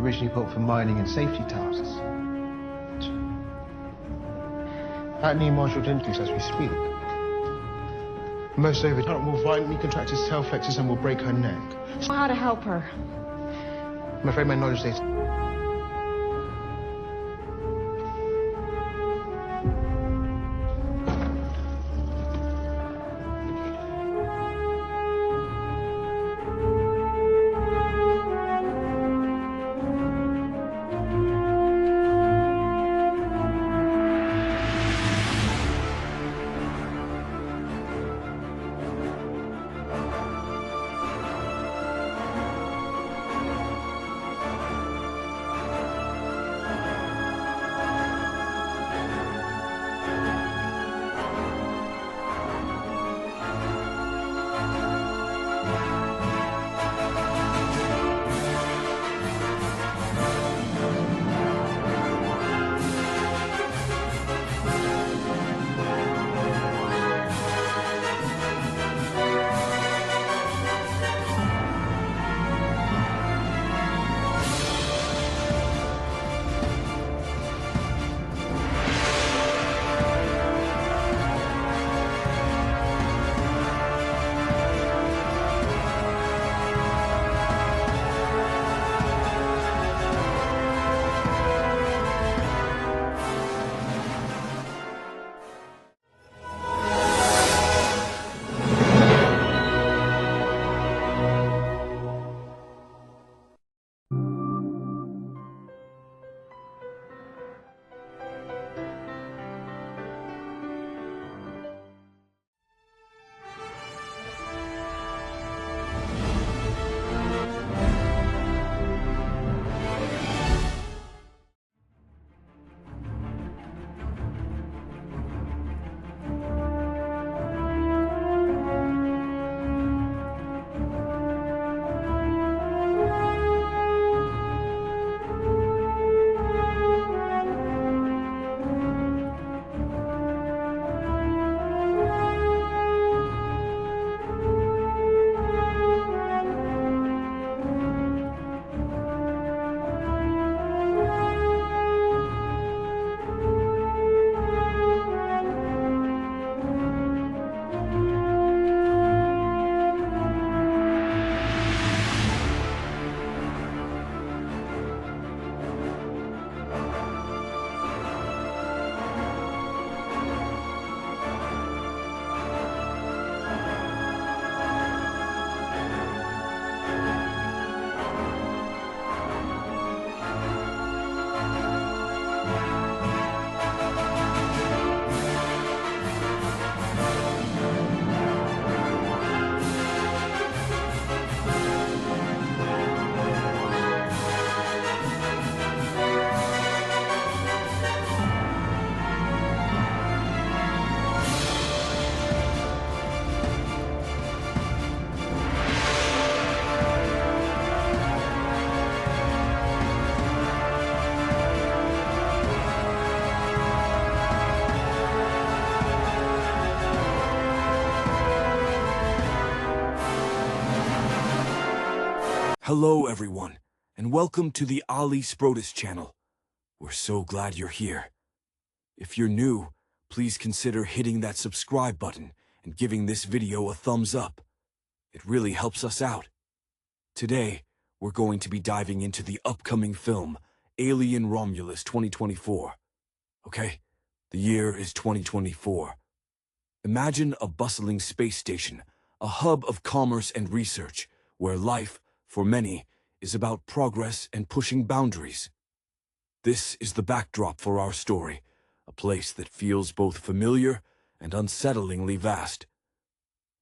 originally built for mining and safety tasks. That new module introduced as we speak. Most over talent will violently contract his tail flexors and will break her neck. How to help her? I'm afraid my knowledge is... Hello everyone, and welcome to the Cailee Spaeny channel. We're so glad you're here. If you're new, please consider hitting that subscribe button and giving this video a thumbs up. It really helps us out. Today, we're going to be diving into the upcoming film, Alien Romulus 2024. Okay, the year is 2024. Imagine a bustling space station, a hub of commerce and research, where life, for many, is about progress and pushing boundaries. This is the backdrop for our story, a place that feels both familiar and unsettlingly vast.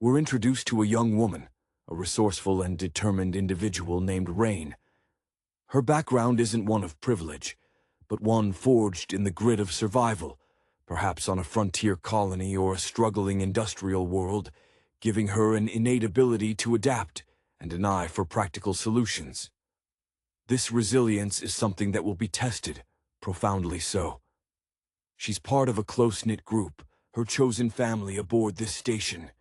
We're introduced to a young woman, a resourceful and determined individual named Rain. Her background isn't one of privilege, but one forged in the grit of survival, perhaps on a frontier colony or a struggling industrial world, giving her an innate ability to adapt and an eye for practical solutions. This resilience is something that will be tested, profoundly so. She's part of a close-knit group, her chosen family aboard this station.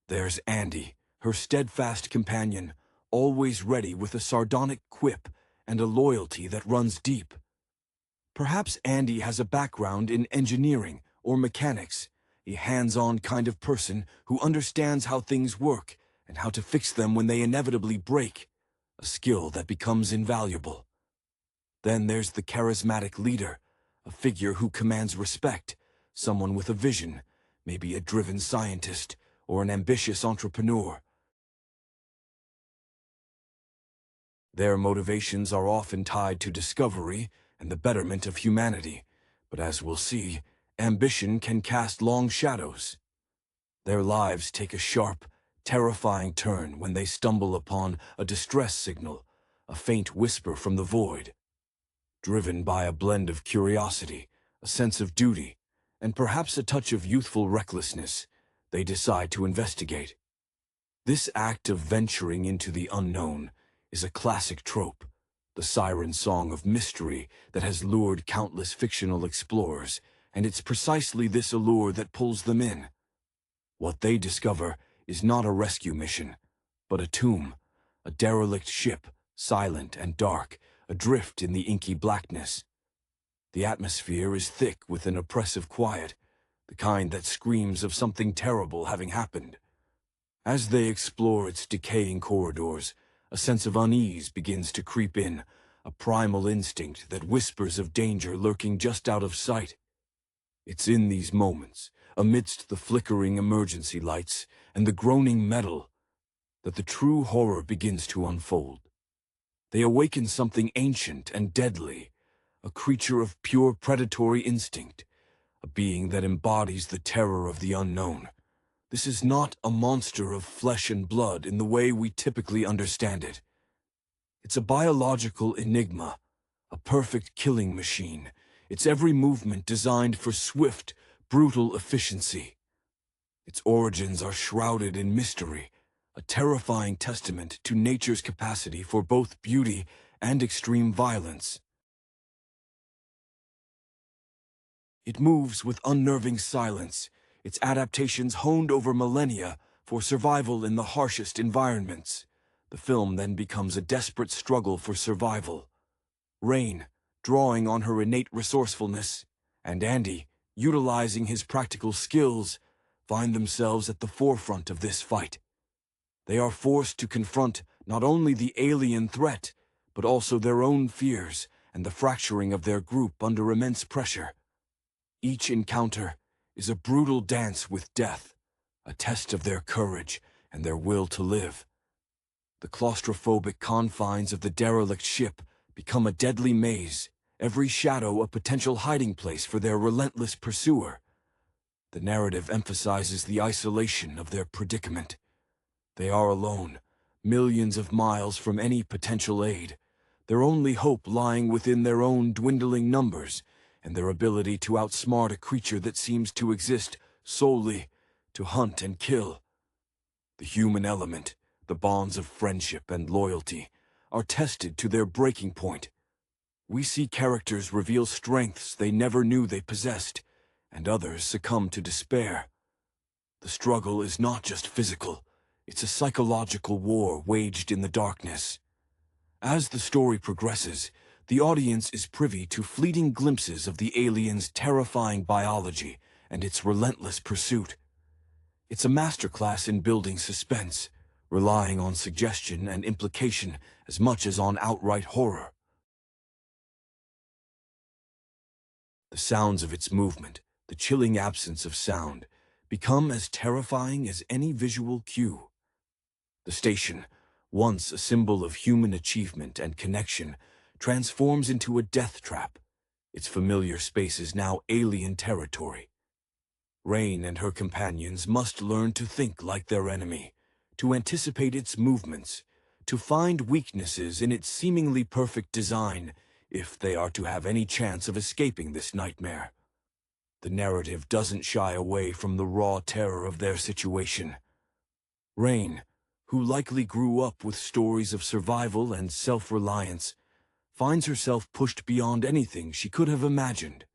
There's Andy, her steadfast companion, always ready with a sardonic quip and a loyalty that runs deep. Perhaps Andy has a background in engineering or mechanics, a hands-on kind of person who understands how things work and how to fix them when they inevitably break, a skill that becomes invaluable. Then there's the charismatic leader, a figure who commands respect, someone with a vision, maybe a driven scientist or an ambitious entrepreneur. Their motivations are often tied to discovery and the betterment of humanity, but as we'll see, ambition can cast long shadows. Their lives take a sharp, terrifying turn when they stumble upon a distress signal, a faint whisper from the void. Driven by a blend of curiosity, a sense of duty, and perhaps a touch of youthful recklessness, they decide to investigate. This act of venturing into the unknown is a classic trope, the siren song of mystery that has lured countless fictional explorers, and it's precisely this allure that pulls them in. What they discover is not a rescue mission, but a tomb, a derelict ship, silent and dark, adrift in the inky blackness. The atmosphere is thick with an oppressive quiet, the kind that screams of something terrible having happened. As they explore its decaying corridors, a sense of unease begins to creep in, a primal instinct that whispers of danger lurking just out of sight. It's in these moments, amidst the flickering emergency lights and the groaning metal, that the true horror begins to unfold. They awaken something ancient and deadly, a creature of pure predatory instinct, a being that embodies the terror of the unknown. This is not a monster of flesh and blood in the way we typically understand it. It's a biological enigma, a perfect killing machine, its every movement designed for swift, brutal efficiency. Its origins are shrouded in mystery, a terrifying testament to nature's capacity for both beauty and extreme violence. It moves with unnerving silence, its adaptations honed over millennia for survival in the harshest environments. The film then becomes a desperate struggle for survival. Rain, drawing on her innate resourcefulness, and Andy, utilizing his practical skills, find themselves at the forefront of this fight. They are forced to confront not only the alien threat, but also their own fears and the fracturing of their group under immense pressure. Each encounter is a brutal dance with death, a test of their courage and their will to live. The claustrophobic confines of the derelict ship become a deadly maze, every shadow a potential hiding place for their relentless pursuer. The narrative emphasizes the isolation of their predicament. They are alone, millions of miles from any potential aid, their only hope lying within their own dwindling numbers and their ability to outsmart a creature that seems to exist solely to hunt and kill. The human element, the bonds of friendship and loyalty, are tested to their breaking point. We see characters reveal strengths they never knew they possessed, and others succumb to despair. The struggle is not just physical, it's a psychological war waged in the darkness. As the story progresses, the audience is privy to fleeting glimpses of the alien's terrifying biology and its relentless pursuit. It's a masterclass in building suspense, relying on suggestion and implication as much as on outright horror. The sounds of its movement, the chilling absence of sound, become as terrifying as any visual cue. The station, once a symbol of human achievement and connection, transforms into a death trap. Its familiar space is now alien territory. Rain and her companions must learn to think like their enemy, to anticipate its movements, to find weaknesses in its seemingly perfect design, if they are to have any chance of escaping this nightmare. The narrative doesn't shy away from the raw terror of their situation. Rain, who likely grew up with stories of survival and self-reliance, finds herself pushed beyond anything she could have imagined.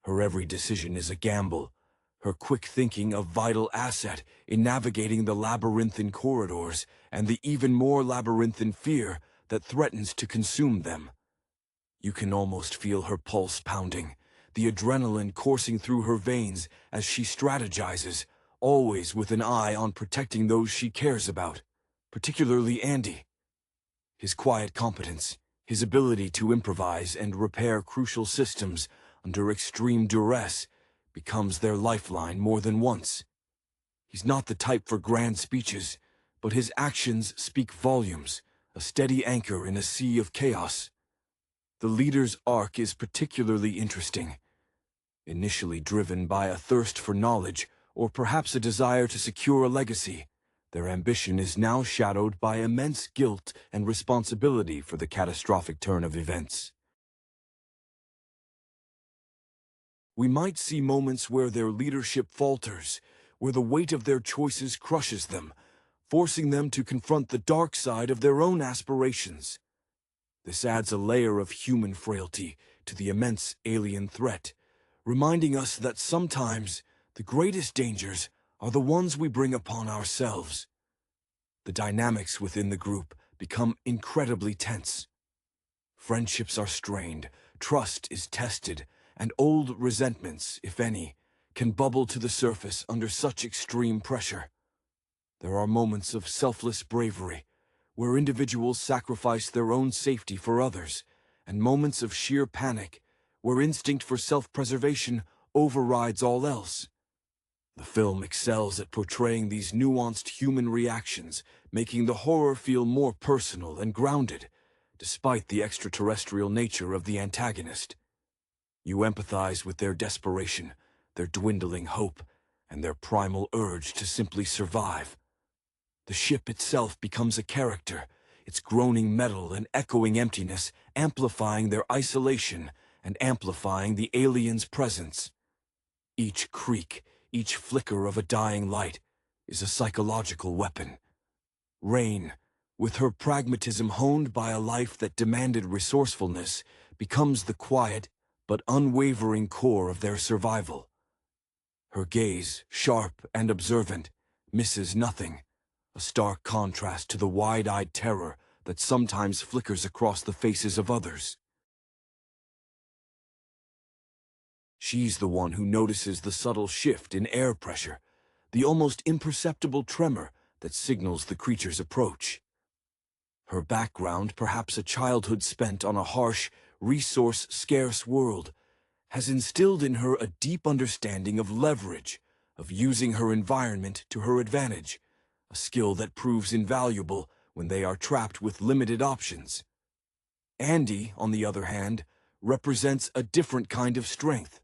Her every decision is a gamble, her quick thinking a vital asset in navigating the labyrinthine corridors and the even more labyrinthine fear that threatens to consume them. You can almost feel her pulse pounding, the adrenaline coursing through her veins as she strategizes, always with an eye on protecting those she cares about, particularly Andy. His quiet competence, his ability to improvise and repair crucial systems under extreme duress, becomes their lifeline more than once. He's not the type for grand speeches, but his actions speak volumes, a steady anchor in a sea of chaos. The leader's arc is particularly interesting. Initially driven by a thirst for knowledge, or perhaps a desire to secure a legacy, their ambition is now shadowed by immense guilt and responsibility for the catastrophic turn of events. We might see moments where their leadership falters, where the weight of their choices crushes them, forcing them to confront the dark side of their own aspirations. This adds a layer of human frailty to the immense alien threat, reminding us that sometimes the greatest dangers are the ones we bring upon ourselves. The dynamics within the group become incredibly tense. Friendships are strained, trust is tested, and old resentments, if any, can bubble to the surface under such extreme pressure. There are moments of selfless bravery, where individuals sacrifice their own safety for others, and moments of sheer panic, where instinct for self-preservation overrides all else. The film excels at portraying these nuanced human reactions, making the horror feel more personal and grounded, despite the extraterrestrial nature of the antagonist. You empathize with their desperation, their dwindling hope, and their primal urge to simply survive. The ship itself becomes a character, its groaning metal and echoing emptiness amplifying their isolation and amplifying the aliens' presence. Each creak, each flicker of a dying light is a psychological weapon. Rain, with her pragmatism honed by a life that demanded resourcefulness, becomes the quiet but unwavering core of their survival. Her gaze, sharp and observant, misses nothing, a stark contrast to the wide-eyed terror that sometimes flickers across the faces of others. She's the one who notices the subtle shift in air pressure, the almost imperceptible tremor that signals the creature's approach. Her background, perhaps a childhood spent on a harsh, resource-scarce world, has instilled in her a deep understanding of leverage, of using her environment to her advantage, a skill that proves invaluable when they are trapped with limited options. Andy, on the other hand, represents a different kind of strength.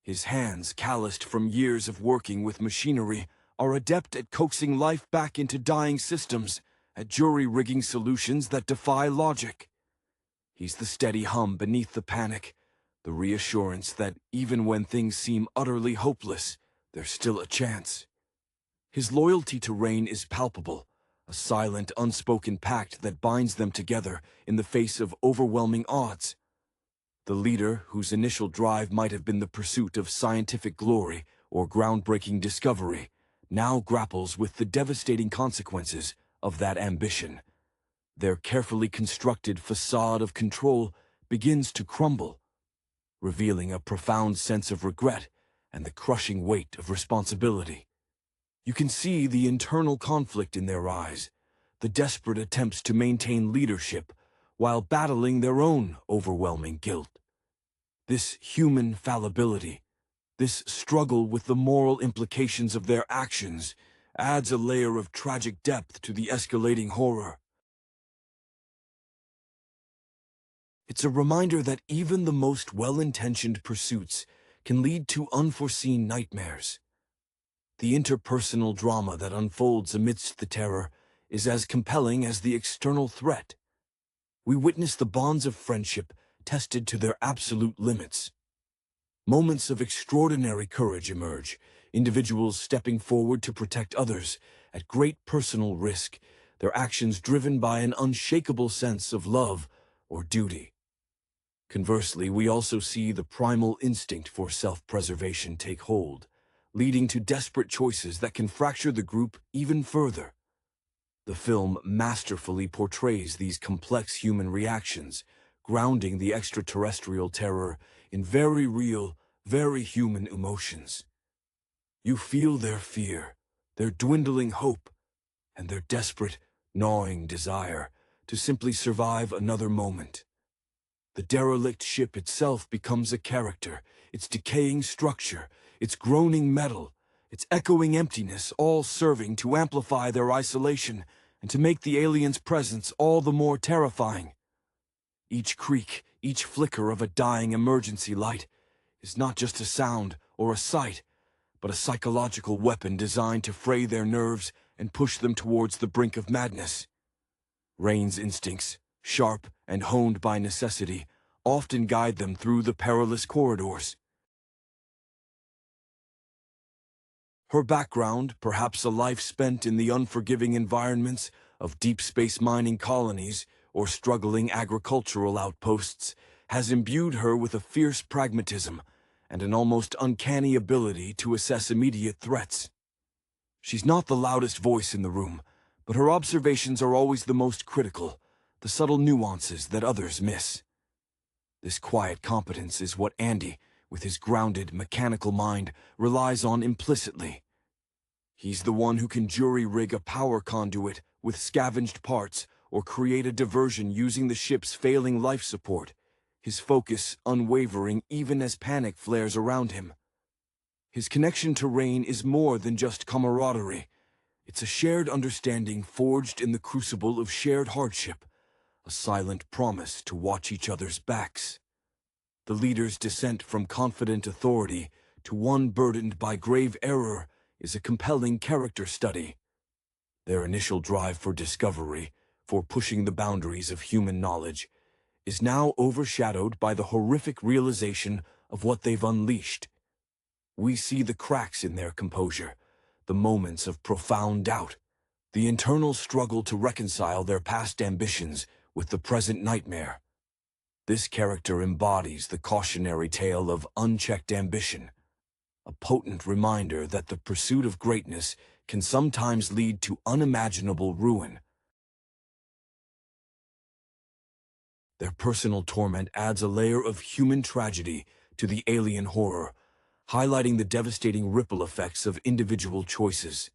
His hands, calloused from years of working with machinery, are adept at coaxing life back into dying systems, at jury-rigging solutions that defy logic. He's the steady hum beneath the panic, the reassurance that even when things seem utterly hopeless, there's still a chance. His loyalty to Rain is palpable, a silent, unspoken pact that binds them together in the face of overwhelming odds. The leader, whose initial drive might have been the pursuit of scientific glory or groundbreaking discovery, now grapples with the devastating consequences of that ambition. Their carefully constructed facade of control begins to crumble, revealing a profound sense of regret and the crushing weight of responsibility. You can see the internal conflict in their eyes, the desperate attempts to maintain leadership while battling their own overwhelming guilt. This human fallibility, this struggle with the moral implications of their actions, adds a layer of tragic depth to the escalating horror. It's a reminder that even the most well-intentioned pursuits can lead to unforeseen nightmares. The interpersonal drama that unfolds amidst the terror is as compelling as the external threat. We witness the bonds of friendship tested to their absolute limits. Moments of extraordinary courage emerge, individuals stepping forward to protect others at great personal risk, their actions driven by an unshakable sense of love or duty. Conversely, we also see the primal instinct for self-preservation take hold, leading to desperate choices that can fracture the group even further. The film masterfully portrays these complex human reactions, grounding the extraterrestrial terror in very real, very human emotions. You feel their fear, their dwindling hope, and their desperate, gnawing desire to simply survive another moment. The derelict ship itself becomes a character, its decaying structure, its groaning metal, its echoing emptiness, all serving to amplify their isolation and to make the aliens' presence all the more terrifying. Each creak, each flicker of a dying emergency light is not just a sound or a sight, but a psychological weapon designed to fray their nerves and push them towards the brink of madness. Rain's instincts, sharp and honed by necessity, often guide them through the perilous corridors. Her background, perhaps a life spent in the unforgiving environments of deep space mining colonies or struggling agricultural outposts, has imbued her with a fierce pragmatism and an almost uncanny ability to assess immediate threats. She's not the loudest voice in the room, but her observations are always the most critical, the subtle nuances that others miss. This quiet competence is what Andy, with his grounded, mechanical mind, relies on implicitly. He's the one who can jury-rig a power conduit with scavenged parts or create a diversion using the ship's failing life support, his focus unwavering even as panic flares around him. His connection to Rain is more than just camaraderie. It's a shared understanding forged in the crucible of shared hardship, a silent promise to watch each other's backs. The leader's descent from confident authority to one burdened by grave error is a compelling character study. Their initial drive for discovery, for pushing the boundaries of human knowledge, is now overshadowed by the horrific realization of what they've unleashed. We see the cracks in their composure, the moments of profound doubt, the internal struggle to reconcile their past ambitions with the present nightmare. This character embodies the cautionary tale of unchecked ambition, a potent reminder that the pursuit of greatness can sometimes lead to unimaginable ruin. Their personal torment adds a layer of human tragedy to the alien horror, highlighting the devastating ripple effects of individual choices.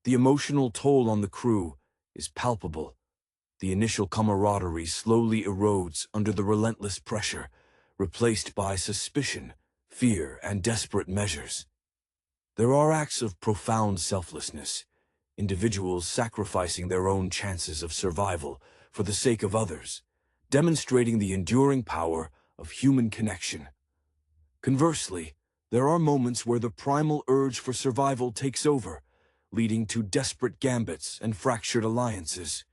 The emotional toll on the crew is palpable. The initial camaraderie slowly erodes under the relentless pressure, replaced by suspicion, fear, and desperate measures. There are acts of profound selflessness, individuals sacrificing their own chances of survival for the sake of others, demonstrating the enduring power of human connection. Conversely, there are moments where the primal urge for survival takes over, leading to desperate gambits and fractured alliances.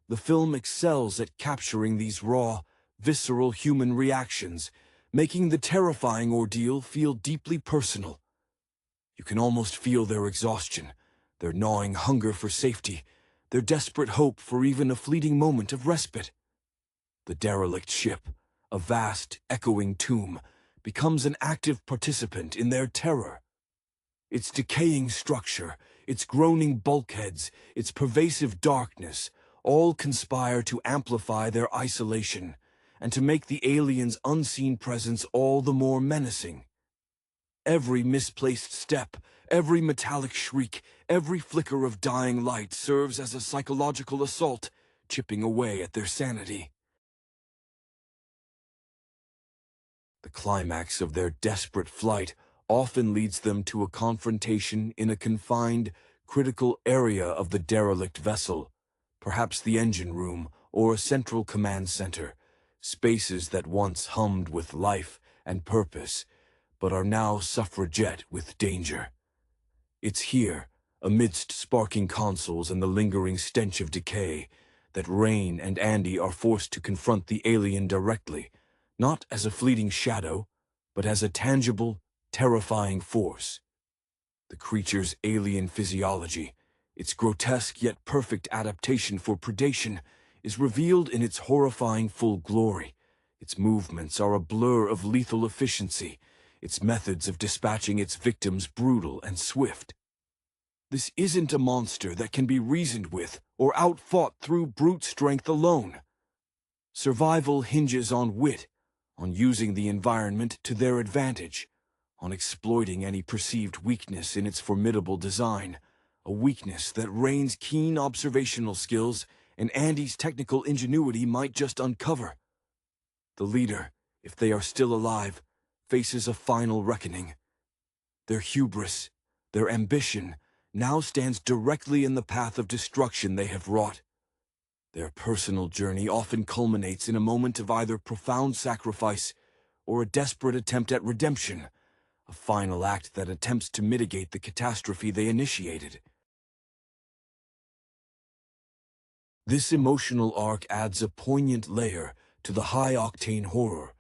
The film excels at capturing these raw, visceral human reactions, making the terrifying ordeal feel deeply personal. You can almost feel their exhaustion, their gnawing hunger for safety, their desperate hope for even a fleeting moment of respite. The derelict ship, a vast, echoing tomb, becomes an active participant in their terror. Its decaying structure, its groaning bulkheads, its pervasive darkness, all conspire to amplify their isolation and to make the aliens' unseen presence all the more menacing. Every misplaced step, every metallic shriek, every flicker of dying light serves as a psychological assault, chipping away at their sanity. The climax of their desperate flight often leads them to a confrontation in a confined, critical area of the derelict vessel, perhaps the engine room or a central command center, spaces that once hummed with life and purpose, but are now suffragette with danger. It's here, amidst sparking consoles and the lingering stench of decay, that Rain and Andy are forced to confront the alien directly, not as a fleeting shadow, but as a tangible, terrifying force. The creature's alien physiology, its grotesque yet perfect adaptation for predation, is revealed in its horrifying full glory. Its movements are a blur of lethal efficiency, its methods of dispatching its victims brutal and swift. This isn't a monster that can be reasoned with or outfought through brute strength alone. Survival hinges on wit, on using the environment to their advantage, on exploiting any perceived weakness in its formidable design, a weakness that Rain's keen observational skills and Andy's technical ingenuity might just uncover. The leader, if they are still alive, faces a final reckoning. Their hubris, their ambition, now stands directly in the path of destruction they have wrought. Their personal journey often culminates in a moment of either profound sacrifice or a desperate attempt at redemption, a final act that attempts to mitigate the catastrophe they initiated. This emotional arc adds a poignant layer to the high-octane horror,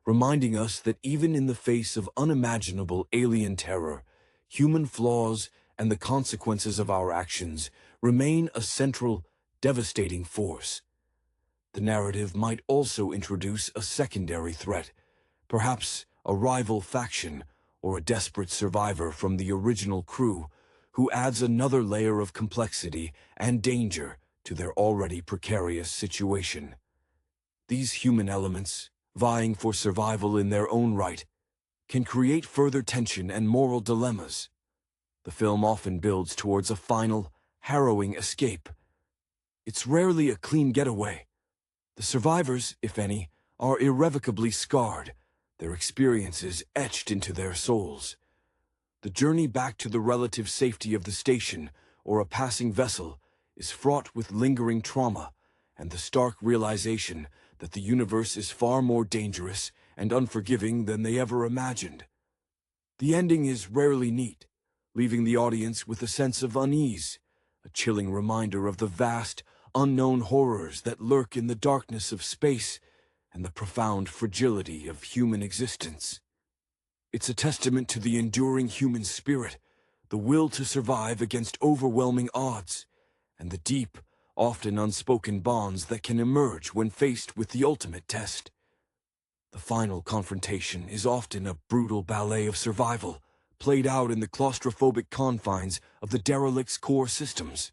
reminding us that even in the face of unimaginable alien terror, human flaws and the consequences of our actions remain a central, devastating force. The narrative might also introduce a secondary threat, perhaps a rival faction or a desperate survivor from the original crew, who adds another layer of complexity and danger to their already precarious situation. These human elements, vying for survival in their own right, can create further tension and moral dilemmas. The film often builds towards a final, harrowing escape. It's rarely a clean getaway. The survivors, if any, are irrevocably scarred, their experiences etched into their souls. The journey back to the relative safety of the station or a passing vessel is fraught with lingering trauma and the stark realization that the universe is far more dangerous and unforgiving than they ever imagined. The ending is rarely neat, leaving the audience with a sense of unease, a chilling reminder of the vast, unknown horrors that lurk in the darkness of space and the profound fragility of human existence. It's a testament to the enduring human spirit, the will to survive against overwhelming odds, and the deep, often unspoken bonds that can emerge when faced with the ultimate test. The final confrontation is often a brutal ballet of survival, played out in the claustrophobic confines of the derelict's core systems.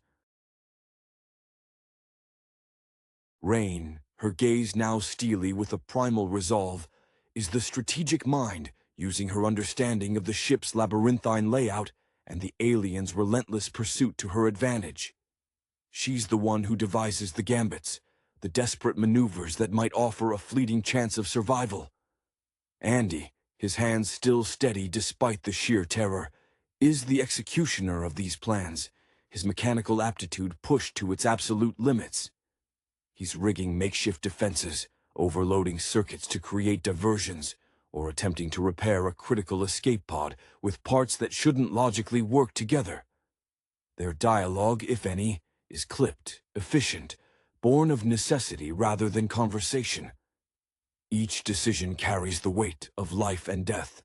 Rain, her gaze now steely with a primal resolve, is the strategic mind using her understanding of the ship's labyrinthine layout and the aliens' relentless pursuit to her advantage. She's the one who devises the gambits, the desperate maneuvers that might offer a fleeting chance of survival. Andy, his hands still steady despite the sheer terror, is the executioner of these plans, his mechanical aptitude pushed to its absolute limits. He's rigging makeshift defenses, overloading circuits to create diversions, or attempting to repair a critical escape pod with parts that shouldn't logically work together. Their dialogue, if any, is clipped, efficient, born of necessity rather than conversation. Each decision carries the weight of life and death.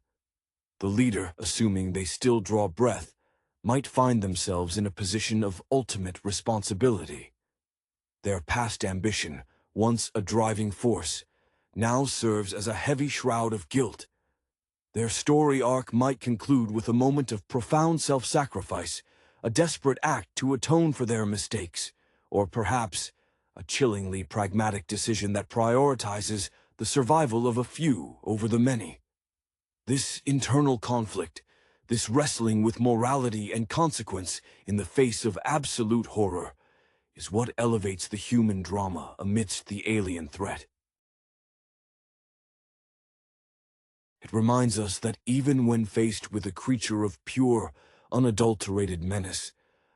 The leader, assuming they still draw breath, might find themselves in a position of ultimate responsibility. Their past ambition, once a driving force, now serves as a heavy shroud of guilt. Their story arc might conclude with a moment of profound self-sacrifice, a desperate act to atone for their mistakes, or perhaps a chillingly pragmatic decision that prioritizes the survival of a few over the many. This internal conflict, this wrestling with morality and consequence in the face of absolute horror, is what elevates the human drama amidst the alien threat. It reminds us that even when faced with a creature of pure, unadulterated menace,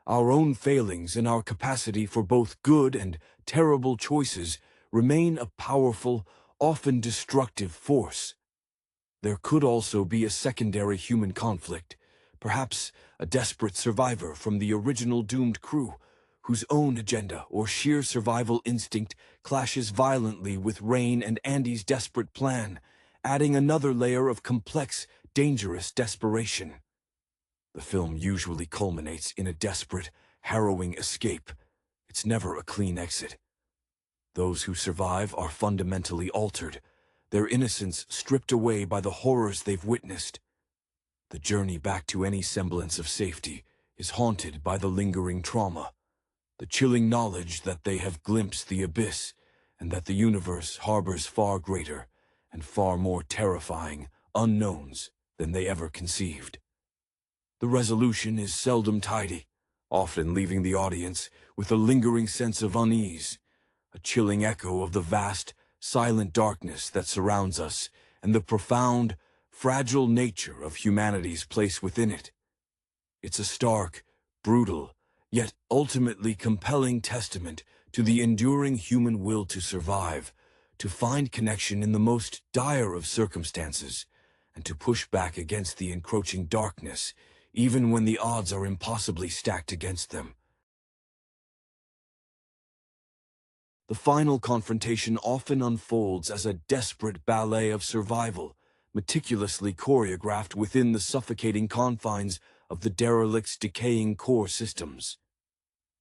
our own failings and our capacity for both good and terrible choices remain a powerful, often destructive force. There could also be a secondary human conflict, perhaps a desperate survivor from the original doomed crew, whose own agenda or sheer survival instinct clashes violently with Rain and Andy's desperate plan, adding another layer of complex, dangerous desperation. The film usually culminates in a desperate, harrowing escape. It's never a clean exit. Those who survive are fundamentally altered, their innocence stripped away by the horrors they've witnessed. The journey back to any semblance of safety is haunted by the lingering trauma, the chilling knowledge that they have glimpsed the abyss and that the universe harbors far greater and far more terrifying unknowns than they ever conceived. The resolution is seldom tidy, often leaving the audience with a lingering sense of unease, a chilling echo of the vast, silent darkness that surrounds us and the profound, fragile nature of humanity's place within it. It's a stark, brutal, yet ultimately compelling testament to the enduring human will to survive, to find connection in the most dire of circumstances, and to push back against the encroaching darkness, even when the odds are impossibly stacked against them. The final confrontation often unfolds as a desperate ballet of survival, meticulously choreographed within the suffocating confines of the derelict's decaying core systems.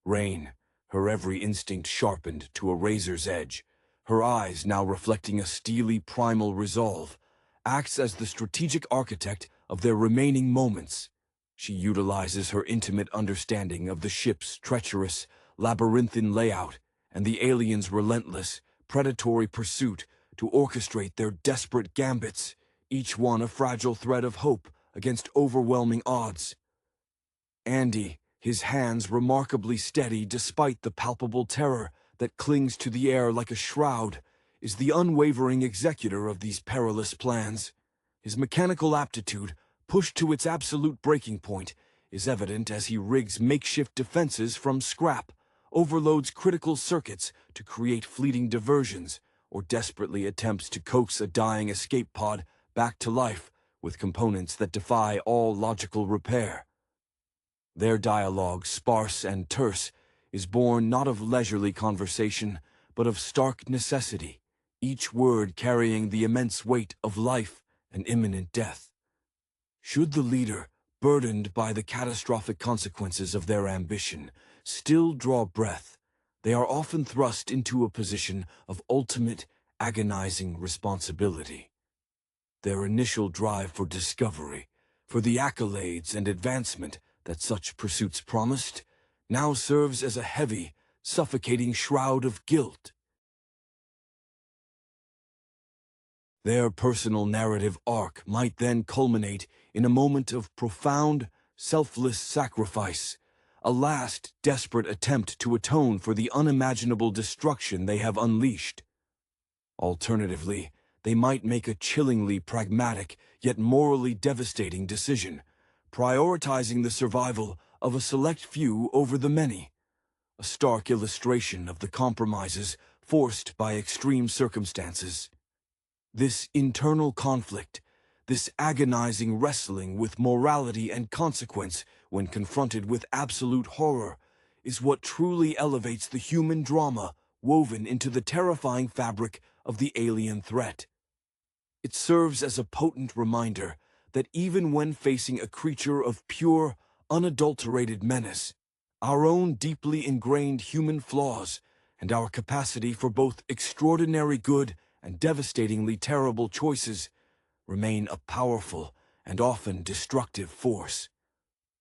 Rain, her every instinct sharpened to a razor's edge, her eyes now reflecting a steely primal resolve, acts as the strategic architect of their remaining moments. She utilizes her intimate understanding of the ship's treacherous, labyrinthine layout and the aliens' relentless, predatory pursuit to orchestrate their desperate gambits, each one a fragile thread of hope against overwhelming odds. Andy, his hands remarkably steady despite the palpable terror that clings to the air like a shroud, is the unwavering executor of these perilous plans. His mechanical aptitude, pushed to its absolute breaking point, is evident as he rigs makeshift defenses from scrap, overloads critical circuits to create fleeting diversions, or desperately attempts to coax a dying escape pod back to life with components that defy all logical repair. Their dialogue, sparse and terse, is born not of leisurely conversation, but of stark necessity, each word carrying the immense weight of life and imminent death. Should the leader, burdened by the catastrophic consequences of their ambition, still draw breath, they are often thrust into a position of ultimate, agonizing responsibility. Their initial drive for discovery, for the accolades and advancement that such pursuits promised, now serves as a heavy, suffocating shroud of guilt. Their personal narrative arc might then culminate in a moment of profound, selfless sacrifice, a last desperate attempt to atone for the unimaginable destruction they have unleashed. Alternatively, they might make a chillingly pragmatic yet morally devastating decision, prioritizing the survival of a select few over the many, a stark illustration of the compromises forced by extreme circumstances. This internal conflict, this agonizing wrestling with morality and consequence when confronted with absolute horror, is what truly elevates the human drama woven into the terrifying fabric of the alien threat. It serves as a potent reminder that even when facing a creature of pure, unadulterated menace, our own deeply ingrained human flaws and our capacity for both extraordinary good and devastatingly terrible choices remain a powerful and often destructive force.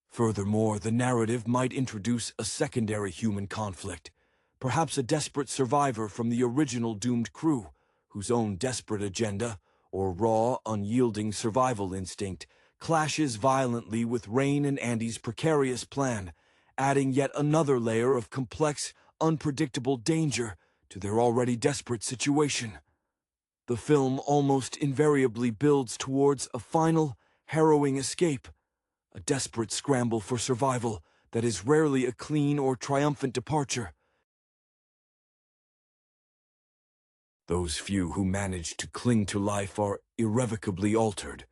Furthermore, the narrative might introduce a secondary human conflict, perhaps a desperate survivor from the original doomed crew, whose own desperate agenda, or raw, unyielding survival instinct, clashes violently with Rain and Andy's precarious plan, adding yet another layer of complex, unpredictable danger to their already desperate situation. The film almost invariably builds towards a final, harrowing escape, a desperate scramble for survival that is rarely a clean or triumphant departure. Those few who manage to cling to life are irrevocably altered,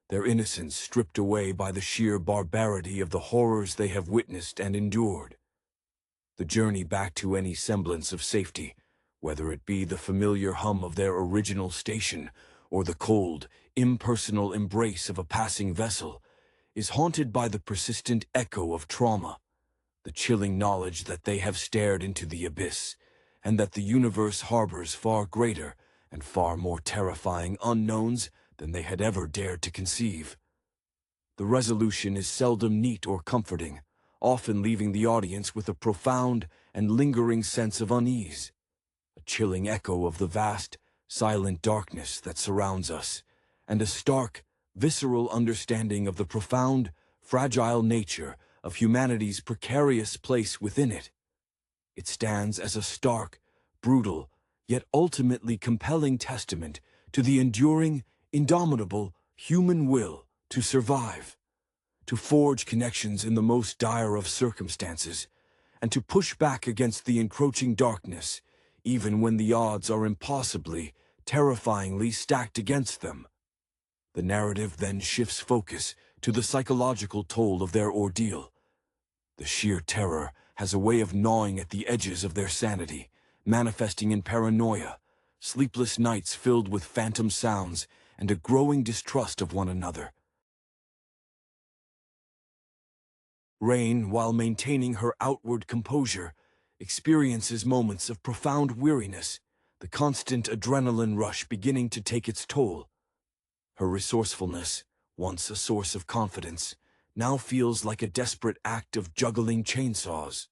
their innocence stripped away by the sheer barbarity of the horrors they have witnessed and endured. The journey back to any semblance of safety, whether it be the familiar hum of their original station or the cold, impersonal embrace of a passing vessel, is haunted by the persistent echo of trauma, the chilling knowledge that they have stared into the abyss, and that the universe harbors far greater and far more terrifying unknowns than they had ever dared to conceive. The resolution is seldom neat or comforting, often leaving the audience with a profound and lingering sense of unease, a chilling echo of the vast, silent darkness that surrounds us, and a stark, visceral understanding of the profound, fragile nature of humanity's precarious place within it. It stands as a stark, brutal, yet ultimately compelling testament to the enduring, indomitable human will to survive, to forge connections in the most dire of circumstances, and to push back against the encroaching darkness, even when the odds are impossibly, terrifyingly stacked against them. The narrative then shifts focus to the psychological toll of their ordeal. The sheer terror has a way of gnawing at the edges of their sanity, manifesting in paranoia, sleepless nights filled with phantom sounds, and a growing distrust of one another. Rain, while maintaining her outward composure, experiences moments of profound weariness, the constant adrenaline rush beginning to take its toll. Her resourcefulness, once a source of confidence, now feels like a desperate act of juggling chainsaws.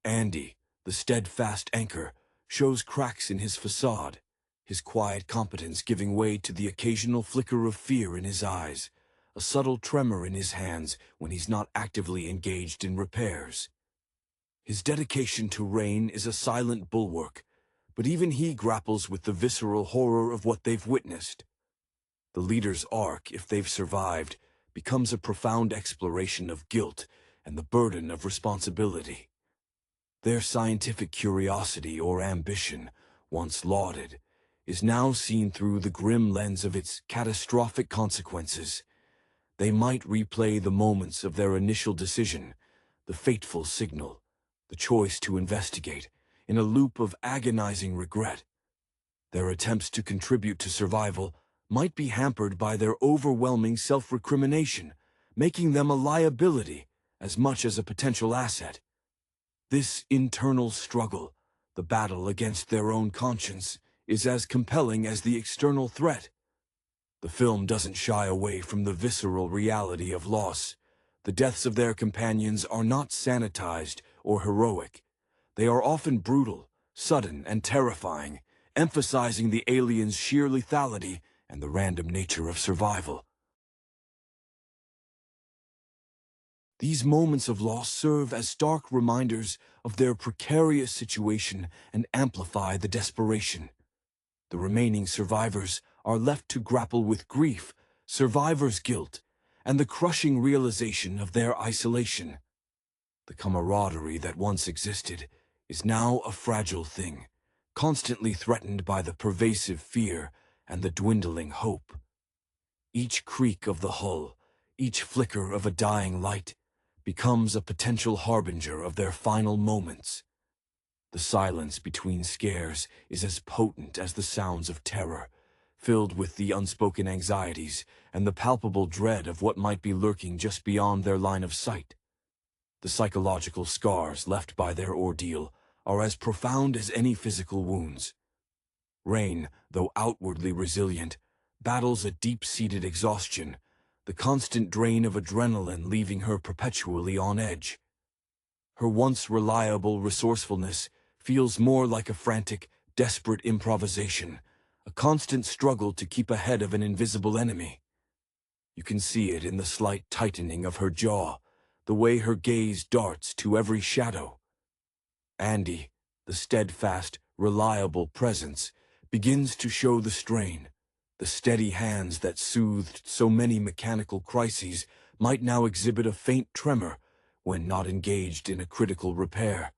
Andy, the steadfast anchor, shows cracks in his facade, his quiet competence giving way to the occasional flicker of fear in his eyes, a subtle tremor in his hands when he's not actively engaged in repairs. His dedication to Rain is a silent bulwark, but even he grapples with the visceral horror of what they've witnessed. The leader's arc, if they've survived, becomes a profound exploration of guilt and the burden of responsibility. Their scientific curiosity or ambition, once lauded, is now seen through the grim lens of its catastrophic consequences. They might replay the moments of their initial decision, the fateful signal, the choice to investigate, in a loop of agonizing regret. Their attempts to contribute to survival might be hampered by their overwhelming self-recrimination, making them a liability as much as a potential asset. This internal struggle, the battle against their own conscience, is as compelling as the external threat. The film doesn't shy away from the visceral reality of loss. The deaths of their companions are not sanitized or heroic. They are often brutal, sudden, and terrifying, emphasizing the aliens' sheer lethality and the random nature of survival. These moments of loss serve as stark reminders of their precarious situation and amplify the desperation. The remaining survivors are left to grapple with grief, survivor's guilt, and the crushing realization of their isolation. The camaraderie that once existed is now a fragile thing, constantly threatened by the pervasive fear and the dwindling hope. Each creak of the hull, each flicker of a dying light, becomes a potential harbinger of their final moments. The silence between scares is as potent as the sounds of terror, filled with the unspoken anxieties and the palpable dread of what might be lurking just beyond their line of sight. The psychological scars left by their ordeal are as profound as any physical wounds. Rain, though outwardly resilient, battles a deep-seated exhaustion, the constant drain of adrenaline leaving her perpetually on edge. Her once reliable resourcefulness feels more like a frantic, desperate improvisation, a constant struggle to keep ahead of an invisible enemy. You can see it in the slight tightening of her jaw, the way her gaze darts to every shadow. Andy, the steadfast, reliable presence, begins to show the strain. The steady hands that soothed so many mechanical crises might now exhibit a faint tremor when not engaged in a critical repair.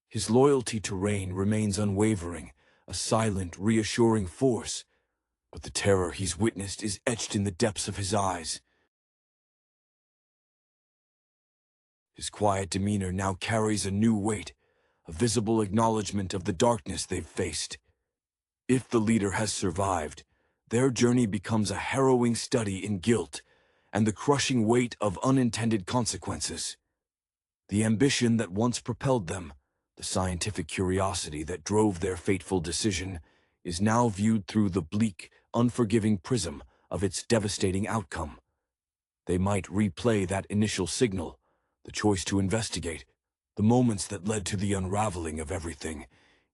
His loyalty to Rain remains unwavering, a silent, reassuring force, but the terror he's witnessed is etched in the depths of his eyes. His quiet demeanor now carries a new weight, a visible acknowledgement of the darkness they've faced. If the leader has survived, their journey becomes a harrowing study in guilt and the crushing weight of unintended consequences. The ambition that once propelled them, the scientific curiosity that drove their fateful decision, is now viewed through the bleak, unforgiving prism of its devastating outcome. They might replay that initial signal, the choice to investigate, the moments that led to the unraveling of everything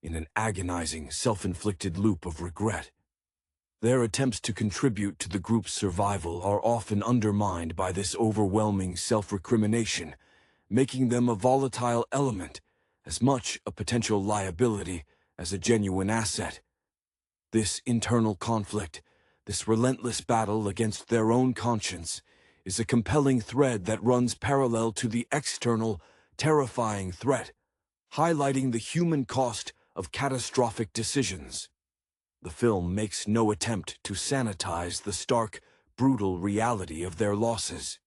in an agonizing, self-inflicted loop of regret. Their attempts to contribute to the group's survival are often undermined by this overwhelming self-recrimination, making them a volatile element, as much a potential liability as a genuine asset. This internal conflict, this relentless battle against their own conscience, is a compelling thread that runs parallel to the external, terrifying threat, highlighting the human cost of catastrophic decisions. The film makes no attempt to sanitize the stark, brutal reality of their losses.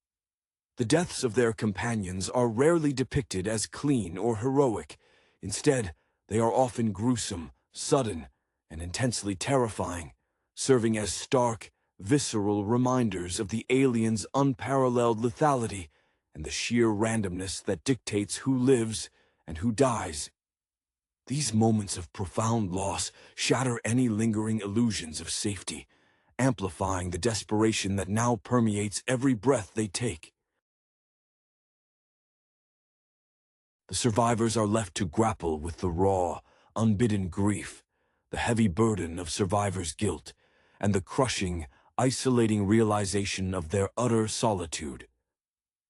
The deaths of their companions are rarely depicted as clean or heroic. Instead, they are often gruesome, sudden, and intensely terrifying, serving as stark, visceral reminders of the aliens' unparalleled lethality and the sheer randomness that dictates who lives and who dies. These moments of profound loss shatter any lingering illusions of safety, amplifying the desperation that now permeates every breath they take. The survivors are left to grapple with the raw, unbidden grief, the heavy burden of survivors' guilt, and the crushing, isolating realization of their utter solitude.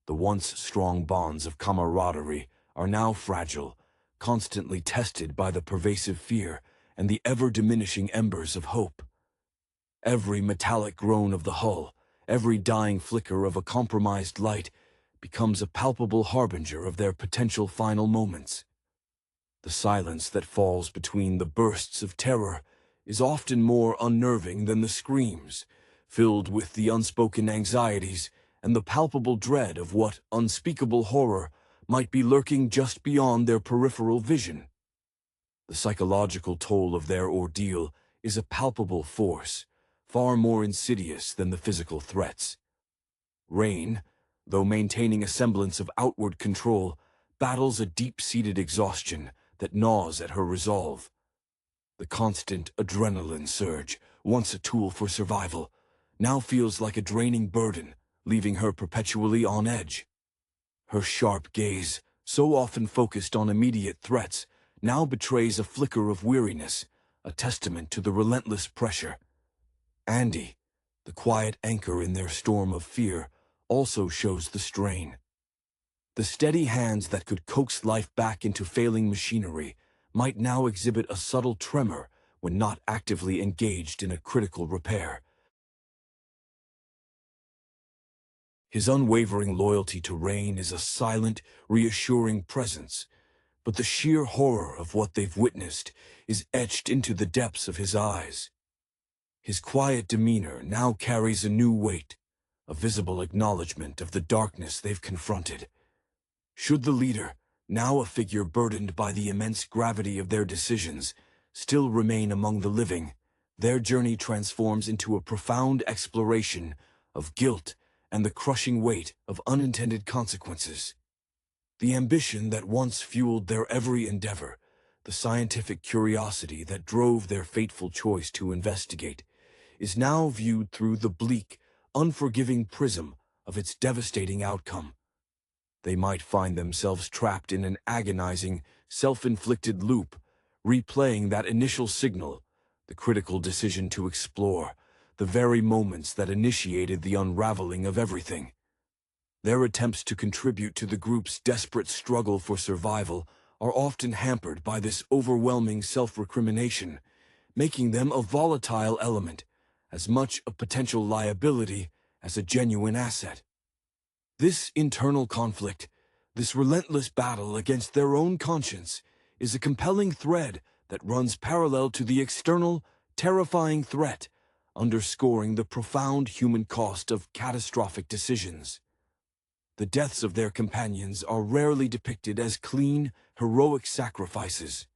The once strong bonds of camaraderie are now fragile, constantly tested by the pervasive fear and the ever-diminishing embers of hope. Every metallic groan of the hull, every dying flicker of a compromised light, becomes a palpable harbinger of their potential final moments. The silence that falls between the bursts of terror is often more unnerving than the screams, filled with the unspoken anxieties and the palpable dread of what unspeakable horror might be lurking just beyond their peripheral vision. The psychological toll of their ordeal is a palpable force, far more insidious than the physical threats. Rain, though maintaining a semblance of outward control, battles a deep-seated exhaustion that gnaws at her resolve. The constant adrenaline surge, once a tool for survival, now feels like a draining burden, leaving her perpetually on edge. Her sharp gaze, so often focused on immediate threats, now betrays a flicker of weariness, a testament to the relentless pressure. Andy, the quiet anchor in their storm of fear, also shows the strain. The steady hands that could coax life back into failing machinery might now exhibit a subtle tremor when not actively engaged in a critical repair. His unwavering loyalty to Rain is a silent, reassuring presence, but the sheer horror of what they've witnessed is etched into the depths of his eyes. His quiet demeanor now carries a new weight, a visible acknowledgement of the darkness they've confronted. Should the leader, now a figure burdened by the immense gravity of their decisions, still remain among the living, their journey transforms into a profound exploration of guilt and the crushing weight of unintended consequences. The ambition that once fueled their every endeavor, the scientific curiosity that drove their fateful choice to investigate, is now viewed through the bleak, unforgiving prism of its devastating outcome. They might find themselves trapped in an agonizing, self-inflicted loop, replaying that initial signal, the critical decision to explore, the very moments that initiated the unraveling of everything. Their attempts to contribute to the group's desperate struggle for survival are often hampered by this overwhelming self-recrimination, making them a volatile element, as much a potential liability as a genuine asset. This internal conflict, this relentless battle against their own conscience, is a compelling thread that runs parallel to the external, terrifying threat, underscoring the profound human cost of catastrophic decisions. The deaths of their companions are rarely depicted as clean, heroic sacrifices.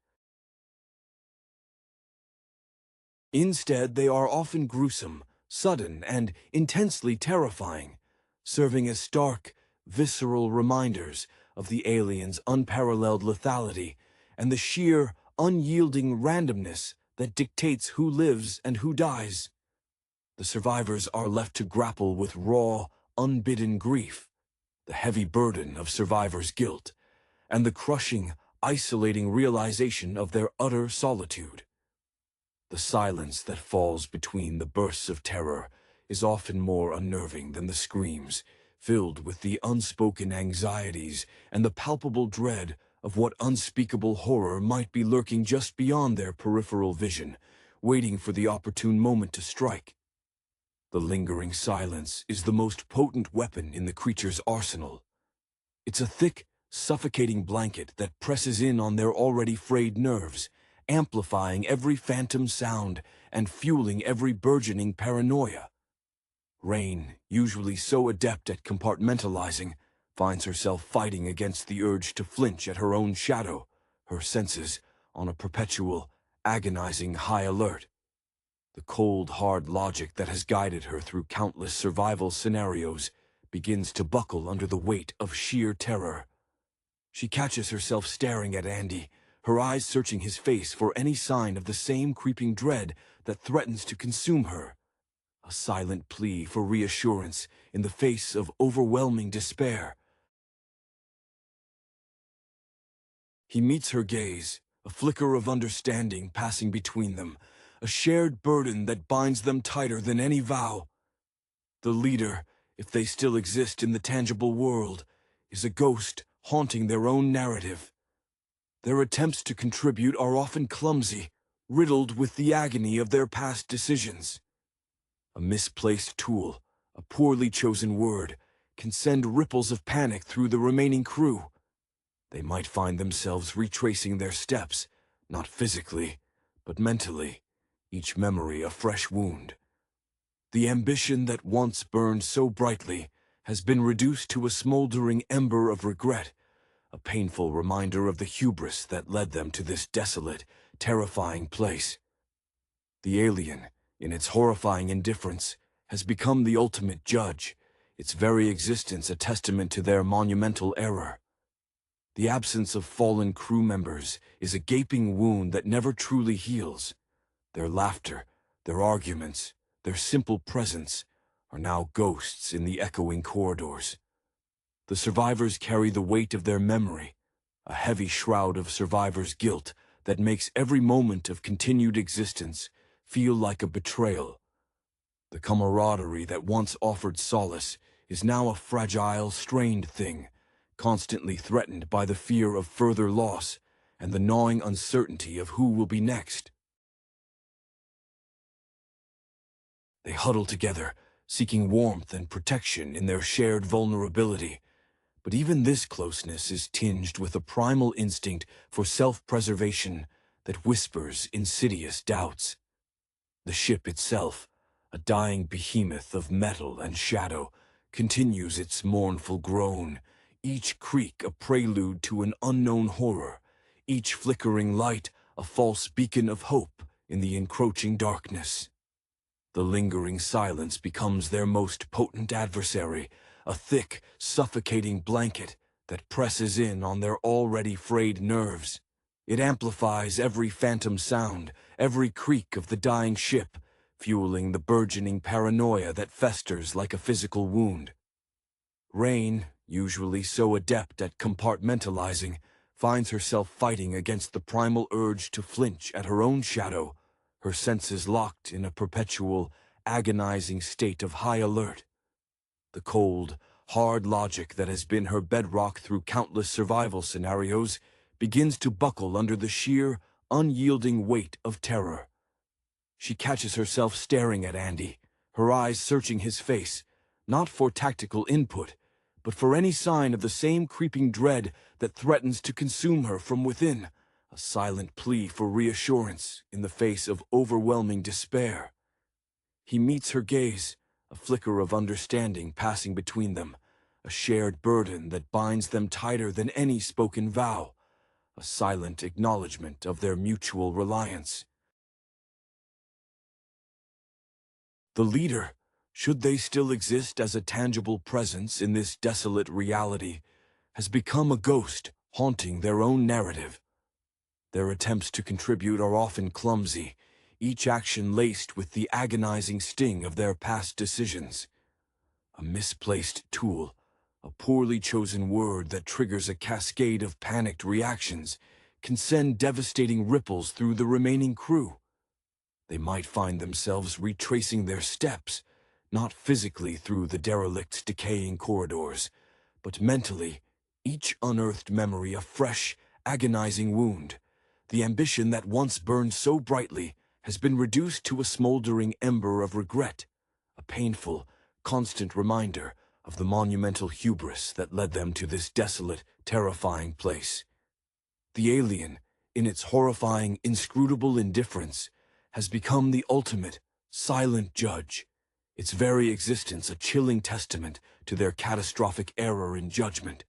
Instead, they are often gruesome, sudden, and intensely terrifying, serving as stark, visceral reminders of the aliens' unparalleled lethality and the sheer, unyielding randomness that dictates who lives and who dies. The survivors are left to grapple with raw, unbidden grief, the heavy burden of survivors' guilt, and the crushing, isolating realization of their utter solitude. The silence that falls between the bursts of terror is often more unnerving than the screams, filled with the unspoken anxieties and the palpable dread of what unspeakable horror might be lurking just beyond their peripheral vision, waiting for the opportune moment to strike. The lingering silence is the most potent weapon in the creature's arsenal. It's a thick, suffocating blanket that presses in on their already frayed nerves, amplifying every phantom sound and fueling every burgeoning paranoia. Rain, usually so adept at compartmentalizing, finds herself fighting against the urge to flinch at her own shadow, her senses on a perpetual, agonizing high alert. The cold, hard logic that has guided her through countless survival scenarios begins to buckle under the weight of sheer terror. She catches herself staring at Andy, her eyes searching his face for any sign of the same creeping dread that threatens to consume her. A silent plea for reassurance in the face of overwhelming despair. He meets her gaze, a flicker of understanding passing between them, a shared burden that binds them tighter than any vow. The leader, if they still exist in the tangible world, is a ghost haunting their own narrative. Their attempts to contribute are often clumsy, riddled with the agony of their past decisions. A misplaced tool, a poorly chosen word, can send ripples of panic through the remaining crew. They might find themselves retracing their steps, not physically, but mentally, each memory a fresh wound. The ambition that once burned so brightly has been reduced to a smoldering ember of regret, a painful reminder of the hubris that led them to this desolate, terrifying place. The alien, in its horrifying indifference, has become the ultimate judge, its very existence a testament to their monumental error. The absence of fallen crew members is a gaping wound that never truly heals. Their laughter, their arguments, their simple presence are now ghosts in the echoing corridors. The survivors carry the weight of their memory, a heavy shroud of survivors' guilt that makes every moment of continued existence feel like a betrayal. The camaraderie that once offered solace is now a fragile, strained thing, constantly threatened by the fear of further loss and the gnawing uncertainty of who will be next. They huddle together, seeking warmth and protection in their shared vulnerability. But even this closeness is tinged with a primal instinct for self-preservation that whispers insidious doubts. The ship itself, a dying behemoth of metal and shadow, continues its mournful groan, each creak a prelude to an unknown horror, each flickering light a false beacon of hope in the encroaching darkness. The lingering silence becomes their most potent adversary, a thick, suffocating blanket that presses in on their already frayed nerves. It amplifies every phantom sound, every creak of the dying ship, fueling the burgeoning paranoia that festers like a physical wound. Rain, usually so adept at compartmentalizing, finds herself fighting against the primal urge to flinch at her own shadow, her senses locked in a perpetual, agonizing state of high alert. The cold, hard logic that has been her bedrock through countless survival scenarios begins to buckle under the sheer, unyielding weight of terror. She catches herself staring at Andy, her eyes searching his face, not for tactical input, but for any sign of the same creeping dread that threatens to consume her from within, a silent plea for reassurance in the face of overwhelming despair. He meets her gaze, a flicker of understanding passing between them, a shared burden that binds them tighter than any spoken vow, a silent acknowledgement of their mutual reliance. The leader, should they still exist as a tangible presence in this desolate reality, has become a ghost haunting their own narrative. Their attempts to contribute are often clumsy, each action laced with the agonizing sting of their past decisions. A misplaced tool, A poorly chosen word that triggers a cascade of panicked reactions can send devastating ripples through the remaining crew. They might find themselves retracing their steps, not physically through the derelict's decaying corridors, but mentally, each unearthed memory a fresh, agonizing wound. The ambition that once burned so brightly has been reduced to a smoldering ember of regret, a painful, constant reminder of the monumental hubris that led them to this desolate, terrifying place. The alien, in its horrifying, inscrutable indifference, has become the ultimate, silent judge, its very existence a chilling testament to their catastrophic error in judgment.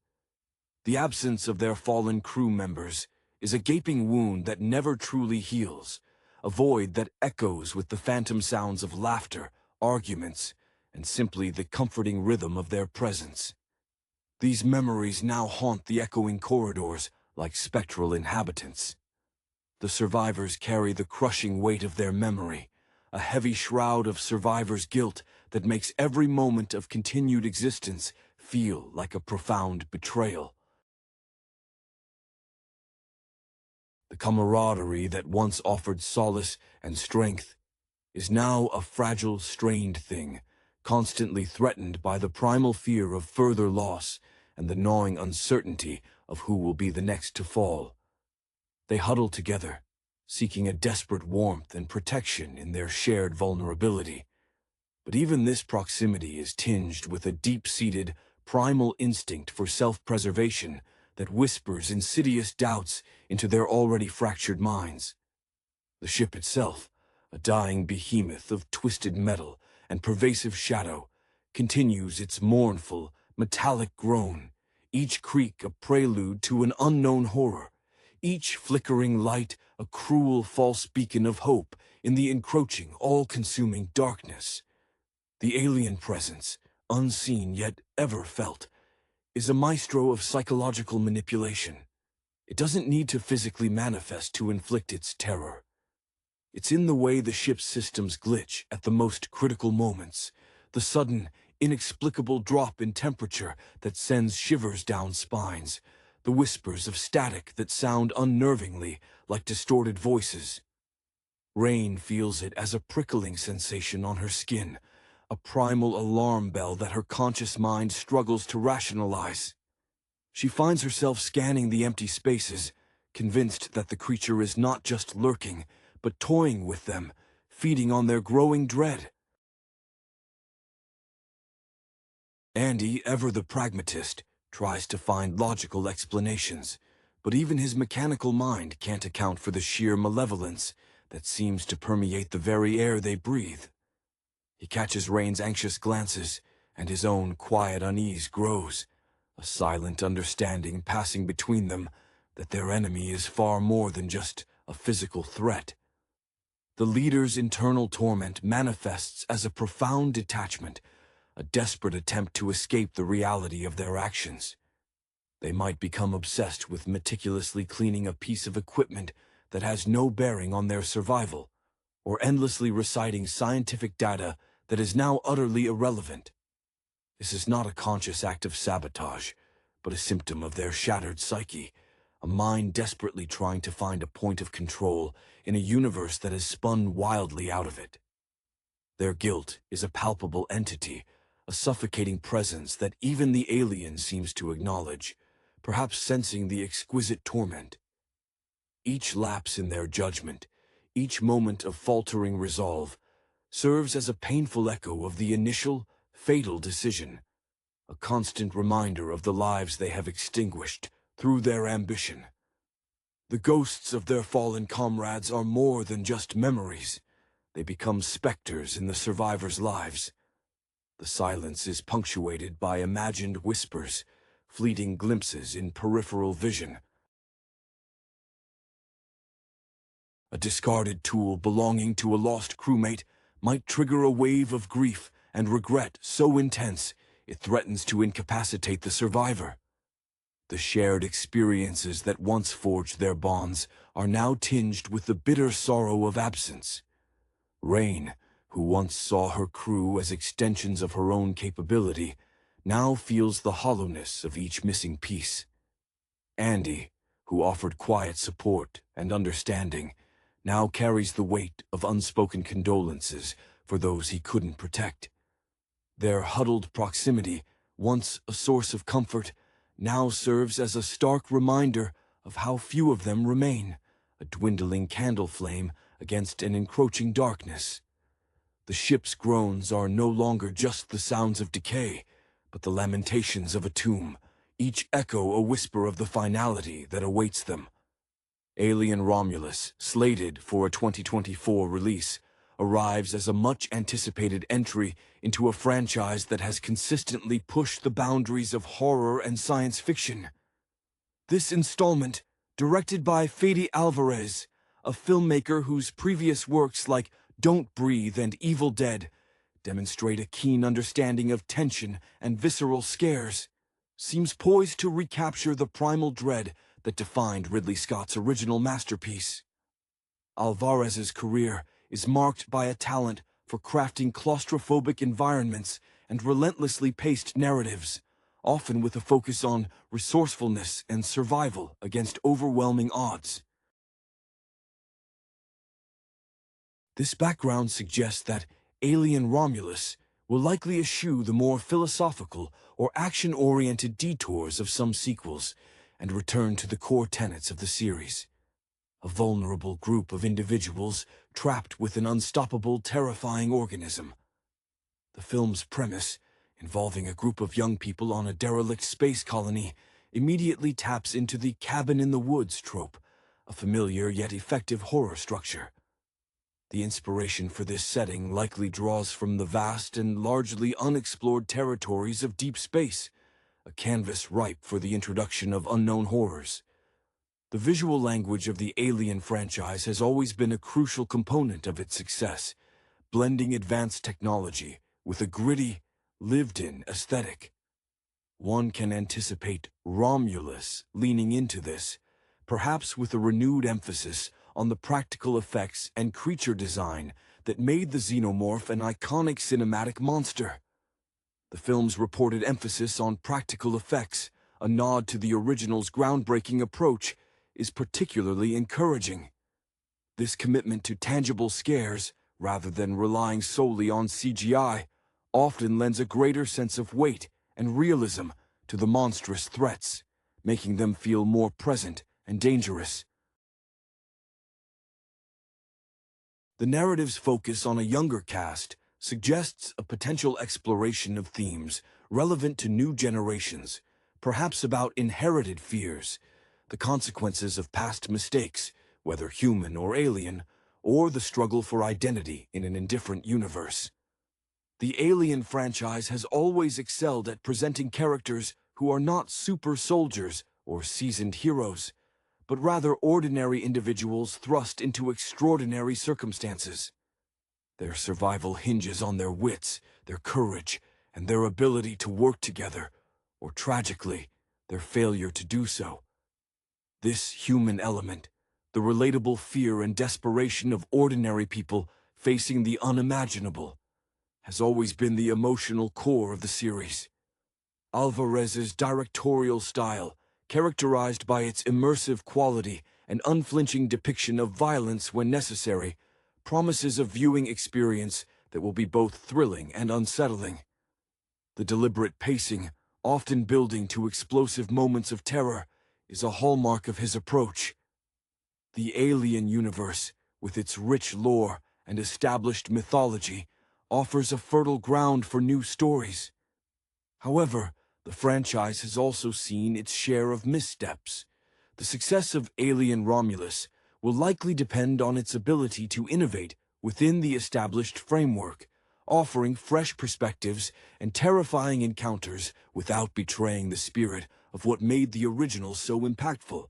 The absence of their fallen crew members is a gaping wound that never truly heals, a void that echoes with the phantom sounds of laughter, arguments, and simply the comforting rhythm of their presence. These memories now haunt the echoing corridors like spectral inhabitants. The survivors carry the crushing weight of their memory, a heavy shroud of survivors' guilt that makes every moment of continued existence feel like a profound betrayal. The camaraderie that once offered solace and strength is now a fragile, strained thing, constantly threatened by the primal fear of further loss and the gnawing uncertainty of who will be the next to fall. They huddle together, seeking a desperate warmth and protection in their shared vulnerability. But even this proximity is tinged with a deep-seated, primal instinct for self-preservation that whispers insidious doubts into their already fractured minds. The ship itself, a dying behemoth of twisted metal and pervasive shadow, continues its mournful, metallic groan, each creak a prelude to an unknown horror, each flickering light a cruel false beacon of hope in the encroaching, all-consuming darkness. The alien presence, unseen yet ever felt, is a maestro of psychological manipulation. It doesn't need to physically manifest to inflict its terror. It's in the way the ship's systems glitch at the most critical moments, the sudden, inexplicable drop in temperature that sends shivers down spines, the whispers of static that sound unnervingly like distorted voices. Rain feels it as a prickling sensation on her skin, a primal alarm bell that her conscious mind struggles to rationalize. She finds herself scanning the empty spaces, convinced that the creature is not just lurking, but toying with them, feeding on their growing dread. Andy, ever the pragmatist, tries to find logical explanations, but even his mechanical mind can't account for the sheer malevolence that seems to permeate the very air they breathe. He catches Rain's anxious glances, and his own quiet unease grows, a silent understanding passing between them that their enemy is far more than just a physical threat. The leader's internal torment manifests as a profound detachment, a desperate attempt to escape the reality of their actions. They might become obsessed with meticulously cleaning a piece of equipment that has no bearing on their survival, or endlessly reciting scientific data that is now utterly irrelevant. This is not a conscious act of sabotage, but a symptom of their shattered psyche, a mind desperately trying to find a point of control in a universe that has spun wildly out of it. Their guilt is a palpable entity, a suffocating presence that even the alien seems to acknowledge, perhaps sensing the exquisite torment. Each lapse in their judgment, each moment of faltering resolve, serves as a painful echo of the initial, fatal decision, a constant reminder of the lives they have extinguished through their ambition. The ghosts of their fallen comrades are more than just memories. They become specters in the survivors' lives. The silence is punctuated by imagined whispers, fleeting glimpses in peripheral vision. A discarded tool belonging to a lost crewmate might trigger a wave of grief and regret so intense it threatens to incapacitate the survivor. The shared experiences that once forged their bonds are now tinged with the bitter sorrow of absence. Rain, who once saw her crew as extensions of her own capability, now feels the hollowness of each missing piece. Andy, who offered quiet support and understanding, now carries the weight of unspoken condolences for those he couldn't protect. Their huddled proximity, once a source of comfort, now serves as a stark reminder of how few of them remain, a dwindling candle flame against an encroaching darkness. The ship's groans are no longer just the sounds of decay, but the lamentations of a tomb, each echo a whisper of the finality that awaits them. Alien Romulus, slated for a 2024 release, arrives as a much-anticipated entry into a franchise that has consistently pushed the boundaries of horror and science fiction. This installment, directed by Fede Alvarez, a filmmaker whose previous works like Don't Breathe and Evil Dead demonstrate a keen understanding of tension and visceral scares, seems poised to recapture the primal dread that defined Ridley Scott's original masterpiece. Alvarez's career is marked by a talent for crafting claustrophobic environments and relentlessly paced narratives, often with a focus on resourcefulness and survival against overwhelming odds. This background suggests that Alien Romulus will likely eschew the more philosophical or action-oriented detours of some sequels and return to the core tenets of the series. A vulnerable group of individuals trapped with an unstoppable, terrifying organism. The film's premise, involving a group of young people on a derelict space colony, immediately taps into the cabin-in-the-woods trope, a familiar yet effective horror structure. The inspiration for this setting likely draws from the vast and largely unexplored territories of deep space, a canvas ripe for the introduction of unknown horrors. The visual language of the Alien franchise has always been a crucial component of its success, blending advanced technology with a gritty, lived-in aesthetic. One can anticipate Romulus leaning into this, perhaps with a renewed emphasis on the practical effects and creature design that made the xenomorph an iconic cinematic monster. The film's reported emphasis on practical effects, a nod to the original's groundbreaking approach, is particularly encouraging. This commitment to tangible scares, rather than relying solely on CGI, often lends a greater sense of weight and realism to the monstrous threats, making them feel more present and dangerous. The narrative's focus on a younger cast suggests a potential exploration of themes relevant to new generations, perhaps about inherited fears, the consequences of past mistakes, whether human or alien, or the struggle for identity in an indifferent universe. The Alien franchise has always excelled at presenting characters who are not super soldiers or seasoned heroes, but rather ordinary individuals thrust into extraordinary circumstances. Their survival hinges on their wits, their courage, and their ability to work together, or tragically, their failure to do so. This human element, the relatable fear and desperation of ordinary people facing the unimaginable, has always been the emotional core of the series. Alvarez's directorial style, characterized by its immersive quality and unflinching depiction of violence when necessary, promises a viewing experience that will be both thrilling and unsettling. The deliberate pacing, often building to explosive moments of terror, is a hallmark of his approach. The Alien universe, with its rich lore and established mythology, offers a fertile ground for new stories. However, the franchise has also seen its share of missteps. The success of Alien Romulus will likely depend on its ability to innovate within the established framework, offering fresh perspectives and terrifying encounters without betraying the spirit of what made the original so impactful.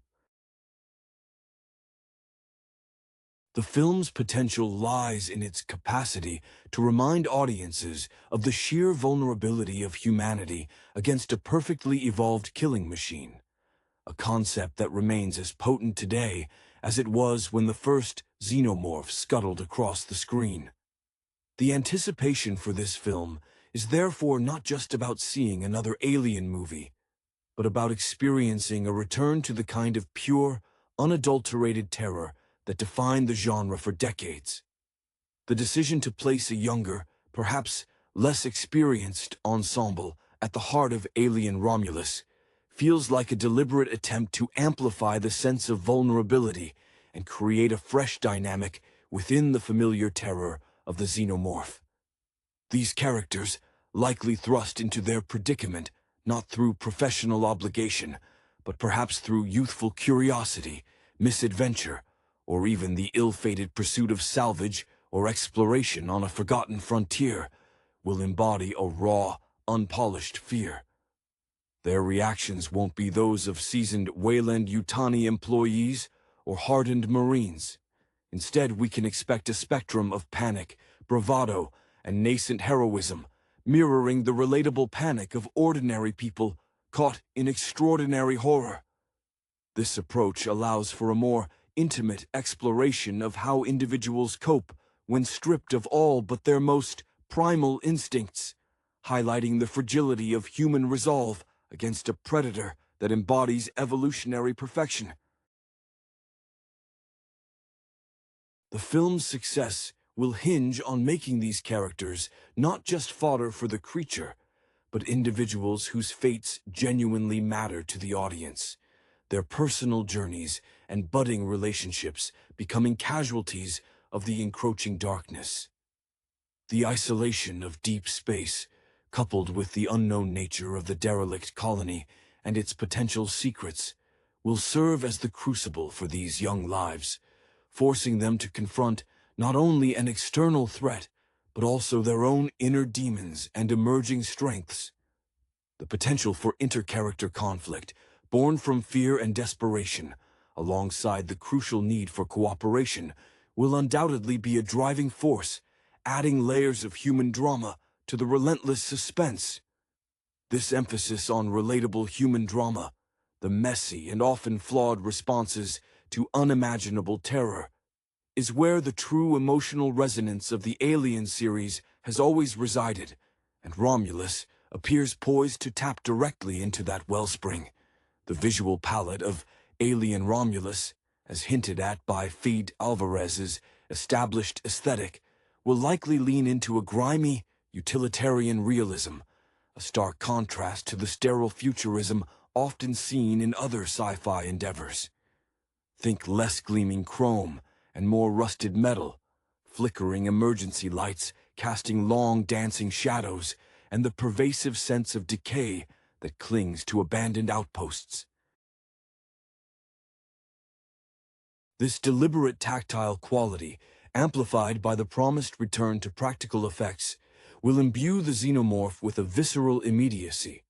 The film's potential lies in its capacity to remind audiences of the sheer vulnerability of humanity against a perfectly evolved killing machine, a concept that remains as potent today as it was when the first xenomorph scuttled across the screen. The anticipation for this film is therefore not just about seeing another Alien movie, but about experiencing a return to the kind of pure, unadulterated terror that defined the genre for decades. The decision to place a younger, perhaps less experienced ensemble at the heart of Alien Romulus feels like a deliberate attempt to amplify the sense of vulnerability and create a fresh dynamic within the familiar terror of the xenomorph. These characters, likely thrust into their predicament not through professional obligation, but perhaps through youthful curiosity, misadventure, or even the ill-fated pursuit of salvage or exploration on a forgotten frontier, will embody a raw, unpolished fear. Their reactions won't be those of seasoned Weyland-Yutani employees or hardened Marines. Instead, we can expect a spectrum of panic, bravado, and nascent heroism, mirroring the relatable panic of ordinary people caught in extraordinary horror. This approach allows for a more intimate exploration of how individuals cope when stripped of all but their most primal instincts, highlighting the fragility of human resolve against a predator that embodies evolutionary perfection. The film's success will hinge on making these characters not just fodder for the creature, but individuals whose fates genuinely matter to the audience, their personal journeys and budding relationships becoming casualties of the encroaching darkness. The isolation of deep space, coupled with the unknown nature of the derelict colony and its potential secrets, will serve as the crucible for these young lives, forcing them to confront not only an external threat, but also their own inner demons and emerging strengths. The potential for inter-character conflict, born from fear and desperation, alongside the crucial need for cooperation, will undoubtedly be a driving force, adding layers of human drama to the relentless suspense. This emphasis on relatable human drama, the messy and often flawed responses to unimaginable terror, is where the true emotional resonance of the Alien series has always resided, and Romulus appears poised to tap directly into that wellspring. The visual palette of Alien Romulus, as hinted at by Fede Alvarez's established aesthetic, will likely lean into a grimy, utilitarian realism, a stark contrast to the sterile futurism often seen in other sci-fi endeavors. Think less gleaming chrome and more rusted metal, flickering emergency lights casting long dancing shadows, and the pervasive sense of decay that clings to abandoned outposts. This deliberate tactile quality, amplified by the promised return to practical effects, will imbue the xenomorph with a visceral immediacy.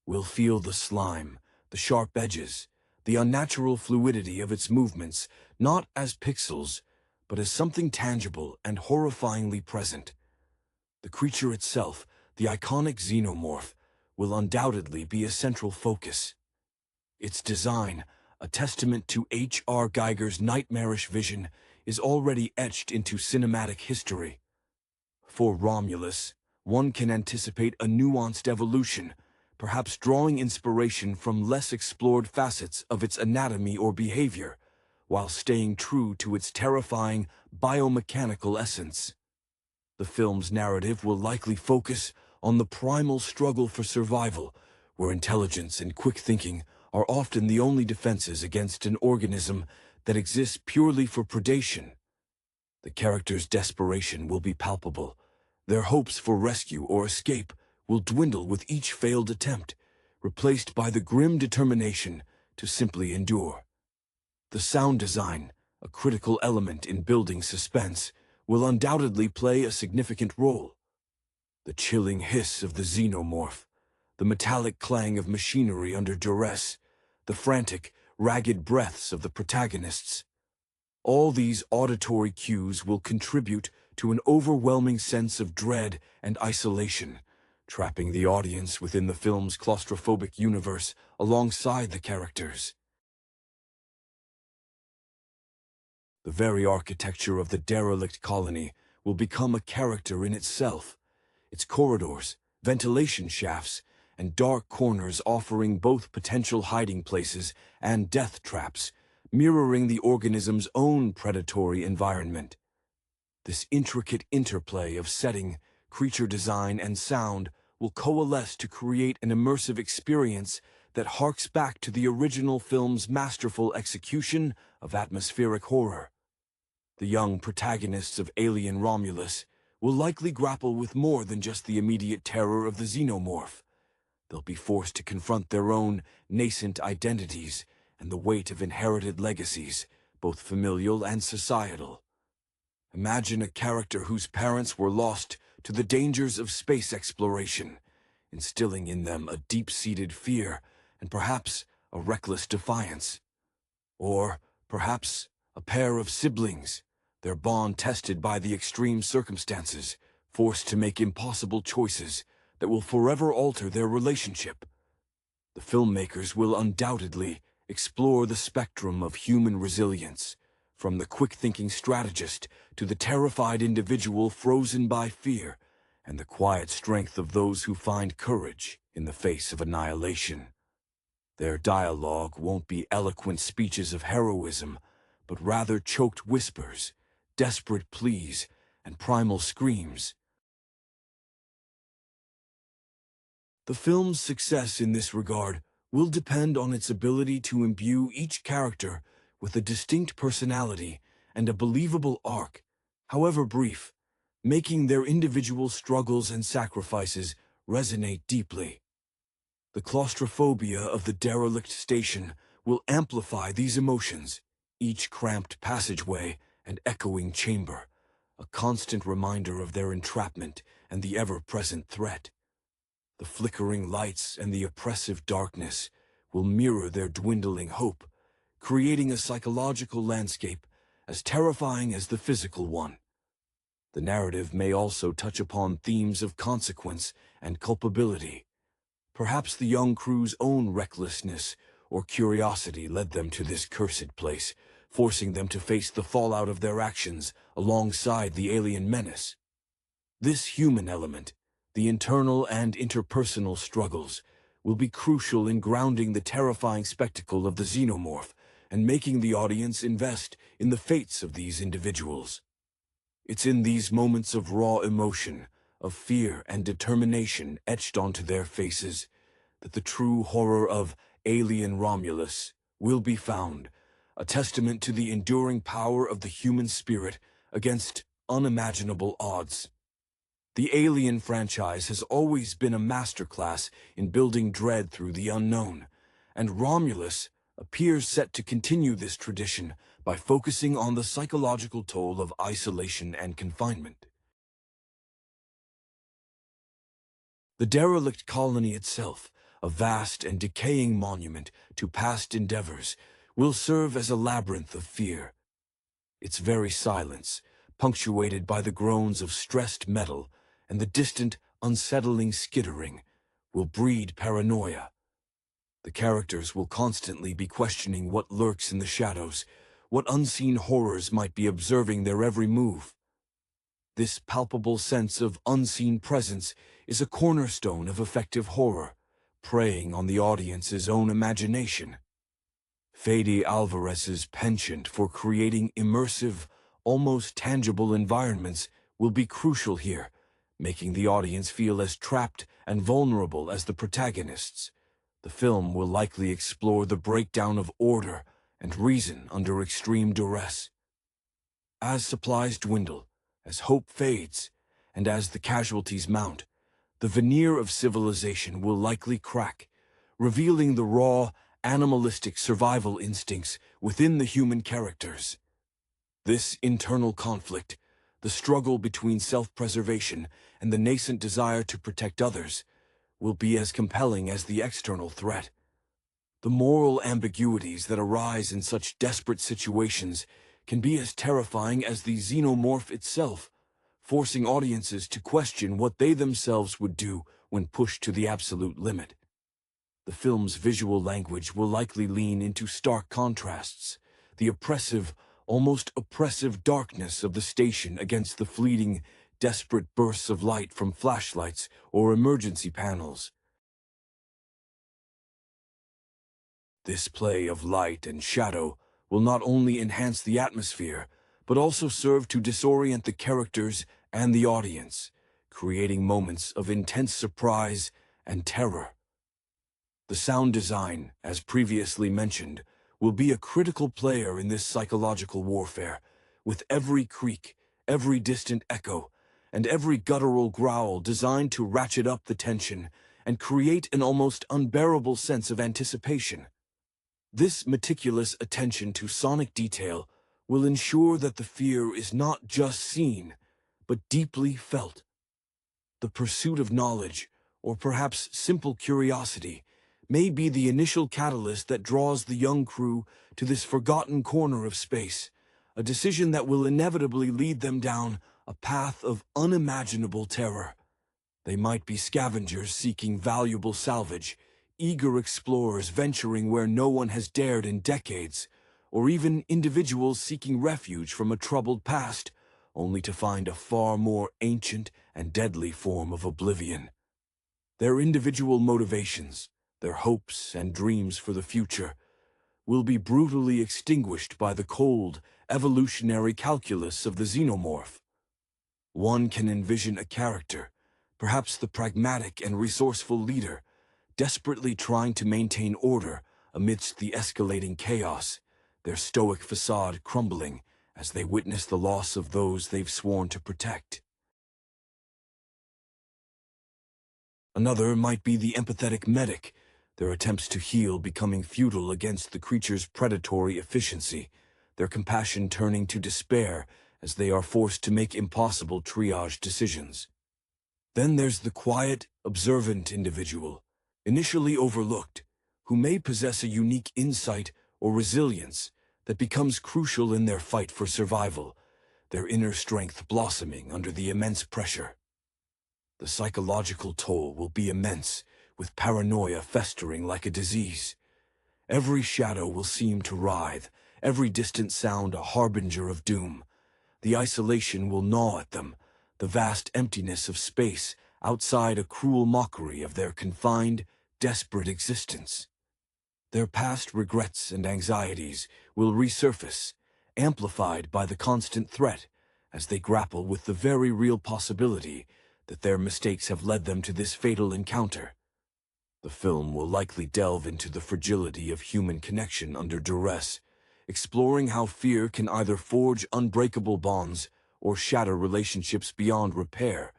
We'll feel the slime, the sharp edges, the unnatural fluidity of its movements, not as pixels, but as something tangible and horrifyingly present. The creature itself, the iconic xenomorph, will undoubtedly be a central focus. Its design, a testament to H.R. Giger's nightmarish vision, is already etched into cinematic history. For Romulus, one can anticipate a nuanced evolution, perhaps drawing inspiration from less explored facets of its anatomy or behavior, while staying true to its terrifying biomechanical essence. The film's narrative will likely focus on the primal struggle for survival, where intelligence and quick thinking are often the only defenses against an organism that exists purely for predation. The characters' desperation will be palpable. Their hopes for rescue or escape will dwindle with each failed attempt, replaced by the grim determination to simply endure. The sound design, a critical element in building suspense, will undoubtedly play a significant role. The chilling hiss of the xenomorph, the metallic clang of machinery under duress, the frantic, ragged breaths of the protagonists. All these auditory cues will contribute to an overwhelming sense of dread and isolation, trapping the audience within the film's claustrophobic universe alongside the characters. The very architecture of the derelict colony will become a character in itself, its corridors, ventilation shafts, and dark corners offering both potential hiding places and death traps, mirroring the organism's own predatory environment. This intricate interplay of setting, creature design, and sound will coalesce to create an immersive experience that harks back to the original film's masterful execution of atmospheric horror. The young protagonists of Alien Romulus will likely grapple with more than just the immediate terror of the xenomorph. They'll be forced to confront their own nascent identities and the weight of inherited legacies, both familial and societal. Imagine a character whose parents were lost to the dangers of space exploration, instilling in them a deep-seated fear and perhaps a reckless defiance. Or perhaps a pair of siblings, their bond tested by the extreme circumstances, forced to make impossible choices that will forever alter their relationship. The filmmakers will undoubtedly explore the spectrum of human resilience, from the quick-thinking strategist to the terrified individual frozen by fear, and the quiet strength of those who find courage in the face of annihilation. Their dialogue won't be eloquent speeches of heroism, but rather choked whispers, desperate pleas, and primal screams. The film's success in this regard will depend on its ability to imbue each character with a distinct personality and a believable arc, however brief, making their individual struggles and sacrifices resonate deeply. The claustrophobia of the derelict station will amplify these emotions, each cramped passageway and echoing chamber, a constant reminder of their entrapment and the ever-present threat. The flickering lights and the oppressive darkness will mirror their dwindling hope, creating a psychological landscape as terrifying as the physical one. The narrative may also touch upon themes of consequence and culpability. Perhaps the young crew's own recklessness or curiosity led them to this cursed place, forcing them to face the fallout of their actions alongside the alien menace. This human element, the internal and interpersonal struggles, will be crucial in grounding the terrifying spectacle of the xenomorph and making the audience invest in the fates of these individuals. It's in these moments of raw emotion, of fear and determination etched onto their faces, that the true horror of Alien Romulus will be found, a testament to the enduring power of the human spirit against unimaginable odds. The Alien franchise has always been a masterclass in building dread through the unknown, and Romulus appears set to continue this tradition by focusing on the psychological toll of isolation and confinement. The derelict colony itself, a vast and decaying monument to past endeavors, will serve as a labyrinth of fear. Its very silence, punctuated by the groans of stressed metal and the distant, unsettling skittering, will breed paranoia. The characters will constantly be questioning what lurks in the shadows, what unseen horrors might be observing their every move. This palpable sense of unseen presence is a cornerstone of effective horror, preying on the audience's own imagination. Fede Alvarez's penchant for creating immersive, almost tangible environments will be crucial here, making the audience feel as trapped and vulnerable as the protagonists. The film will likely explore the breakdown of order and reason under extreme duress. As supplies dwindle, as hope fades, and as the casualties mount, the veneer of civilization will likely crack, revealing the raw, animalistic survival instincts within the human characters. This internal conflict, the struggle between self-preservation and the nascent desire to protect others, will be as compelling as the external threat. The moral ambiguities that arise in such desperate situations can be as terrifying as the xenomorph itself, forcing audiences to question what they themselves would do when pushed to the absolute limit. The film's visual language will likely lean into stark contrasts, the oppressive, almost oppressive darkness of the station against the fleeting, desperate bursts of light from flashlights or emergency panels. This play of light and shadow will not only enhance the atmosphere, but also serve to disorient the characters and the audience, creating moments of intense surprise and terror. The sound design, as previously mentioned, will be a critical player in this psychological warfare, with every creak, every distant echo, and every guttural growl designed to ratchet up the tension and create an almost unbearable sense of anticipation. This meticulous attention to sonic detail will ensure that the fear is not just seen, but deeply felt. The pursuit of knowledge, or perhaps simple curiosity, may be the initial catalyst that draws the young crew to this forgotten corner of space, a decision that will inevitably lead them down a path of unimaginable terror. They might be scavengers seeking valuable salvage, eager explorers venturing where no one has dared in decades, or even individuals seeking refuge from a troubled past, only to find a far more ancient and deadly form of oblivion. Their individual motivations, their hopes and dreams for the future, will be brutally extinguished by the cold, evolutionary calculus of the xenomorph. One can envision a character, perhaps the pragmatic and resourceful leader, desperately trying to maintain order amidst the escalating chaos, their stoic facade crumbling as they witness the loss of those they've sworn to protect. Another might be the empathetic medic, their attempts to heal becoming futile against the creature's predatory efficiency, their compassion turning to despair as they are forced to make impossible triage decisions. Then there's the quiet, observant individual, initially overlooked, who may possess a unique insight or resilience that becomes crucial in their fight for survival, their inner strength blossoming under the immense pressure. The psychological toll will be immense, with paranoia festering like a disease. Every shadow will seem to writhe, every distant sound a harbinger of doom. The isolation will gnaw at them, the vast emptiness of space outside a cruel mockery of their confined, desperate existence. Their past regrets and anxieties will resurface, amplified by the constant threat, as they grapple with the very real possibility that their mistakes have led them to this fatal encounter. The film will likely delve into the fragility of human connection under duress, exploring how fear can either forge unbreakable bonds or shatter relationships beyond repair,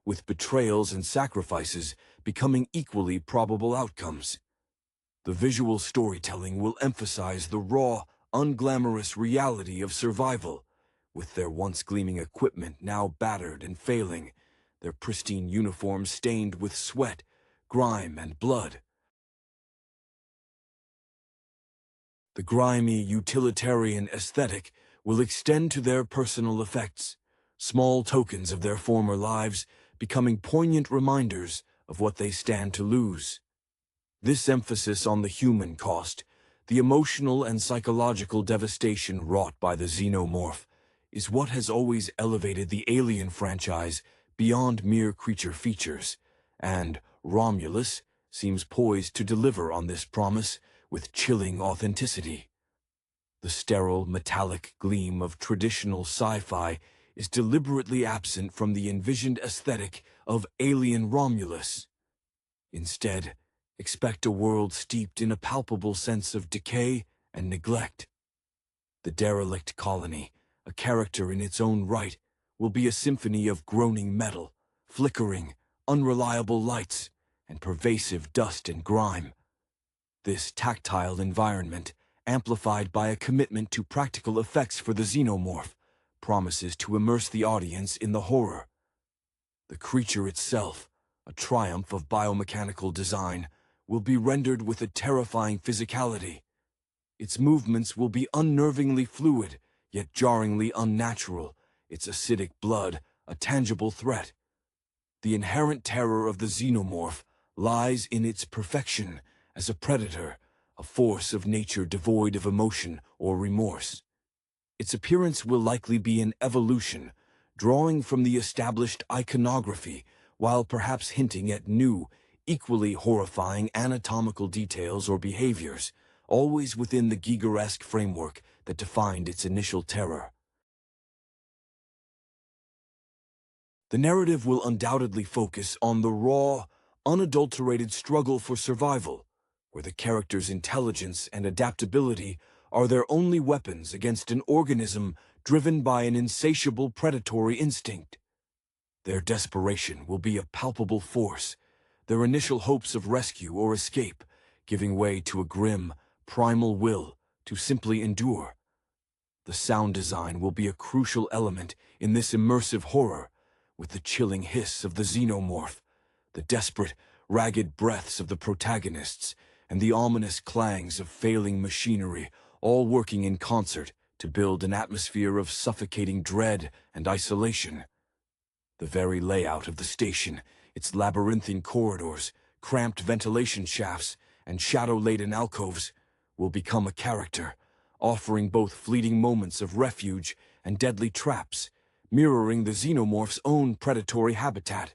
with betrayals and sacrifices becoming equally probable outcomes. The visual storytelling will emphasize the raw, unglamorous reality of survival, with their once gleaming equipment now battered and failing, their pristine uniforms stained with sweat, grime, and blood. The grimy, utilitarian aesthetic will extend to their personal effects, small tokens of their former lives becoming poignant reminders of what they stand to lose. This emphasis on the human cost, the emotional and psychological devastation wrought by the xenomorph, is what has always elevated the Alien franchise beyond mere creature features, and Romulus seems poised to deliver on this promise with chilling authenticity. The sterile, metallic gleam of traditional sci-fi is deliberately absent from the envisioned aesthetic of Alien Romulus. Instead, expect a world steeped in a palpable sense of decay and neglect. The derelict colony, a character in its own right, will be a symphony of groaning metal, flickering, unreliable lights, and pervasive dust and grime. This tactile environment, amplified by a commitment to practical effects for the xenomorph, promises to immerse the audience in the horror. The creature itself, a triumph of biomechanical design, will be rendered with a terrifying physicality. Its movements will be unnervingly fluid, yet jarringly unnatural, its acidic blood a tangible threat. The inherent terror of the xenomorph lies in its perfection as a predator, a force of nature devoid of emotion or remorse. Its appearance will likely be an evolution, drawing from the established iconography while perhaps hinting at new, equally horrifying anatomical details or behaviors, always within the Gigeresque framework that defined its initial terror. The narrative will undoubtedly focus on the raw, unadulterated struggle for survival, where the character's intelligence and adaptability are their only weapons against an organism driven by an insatiable predatory instinct. Their desperation will be a palpable force, their initial hopes of rescue or escape giving way to a grim, primal will to simply endure. The sound design will be a crucial element in this immersive horror, with the chilling hiss of the xenomorph, the desperate, ragged breaths of the protagonists, and the ominous clangs of failing machinery, all working in concert to build an atmosphere of suffocating dread and isolation. The very layout of the station, its labyrinthine corridors, cramped ventilation shafts, and shadow-laden alcoves, will become a character, offering both fleeting moments of refuge and deadly traps, mirroring the xenomorph's own predatory habitat.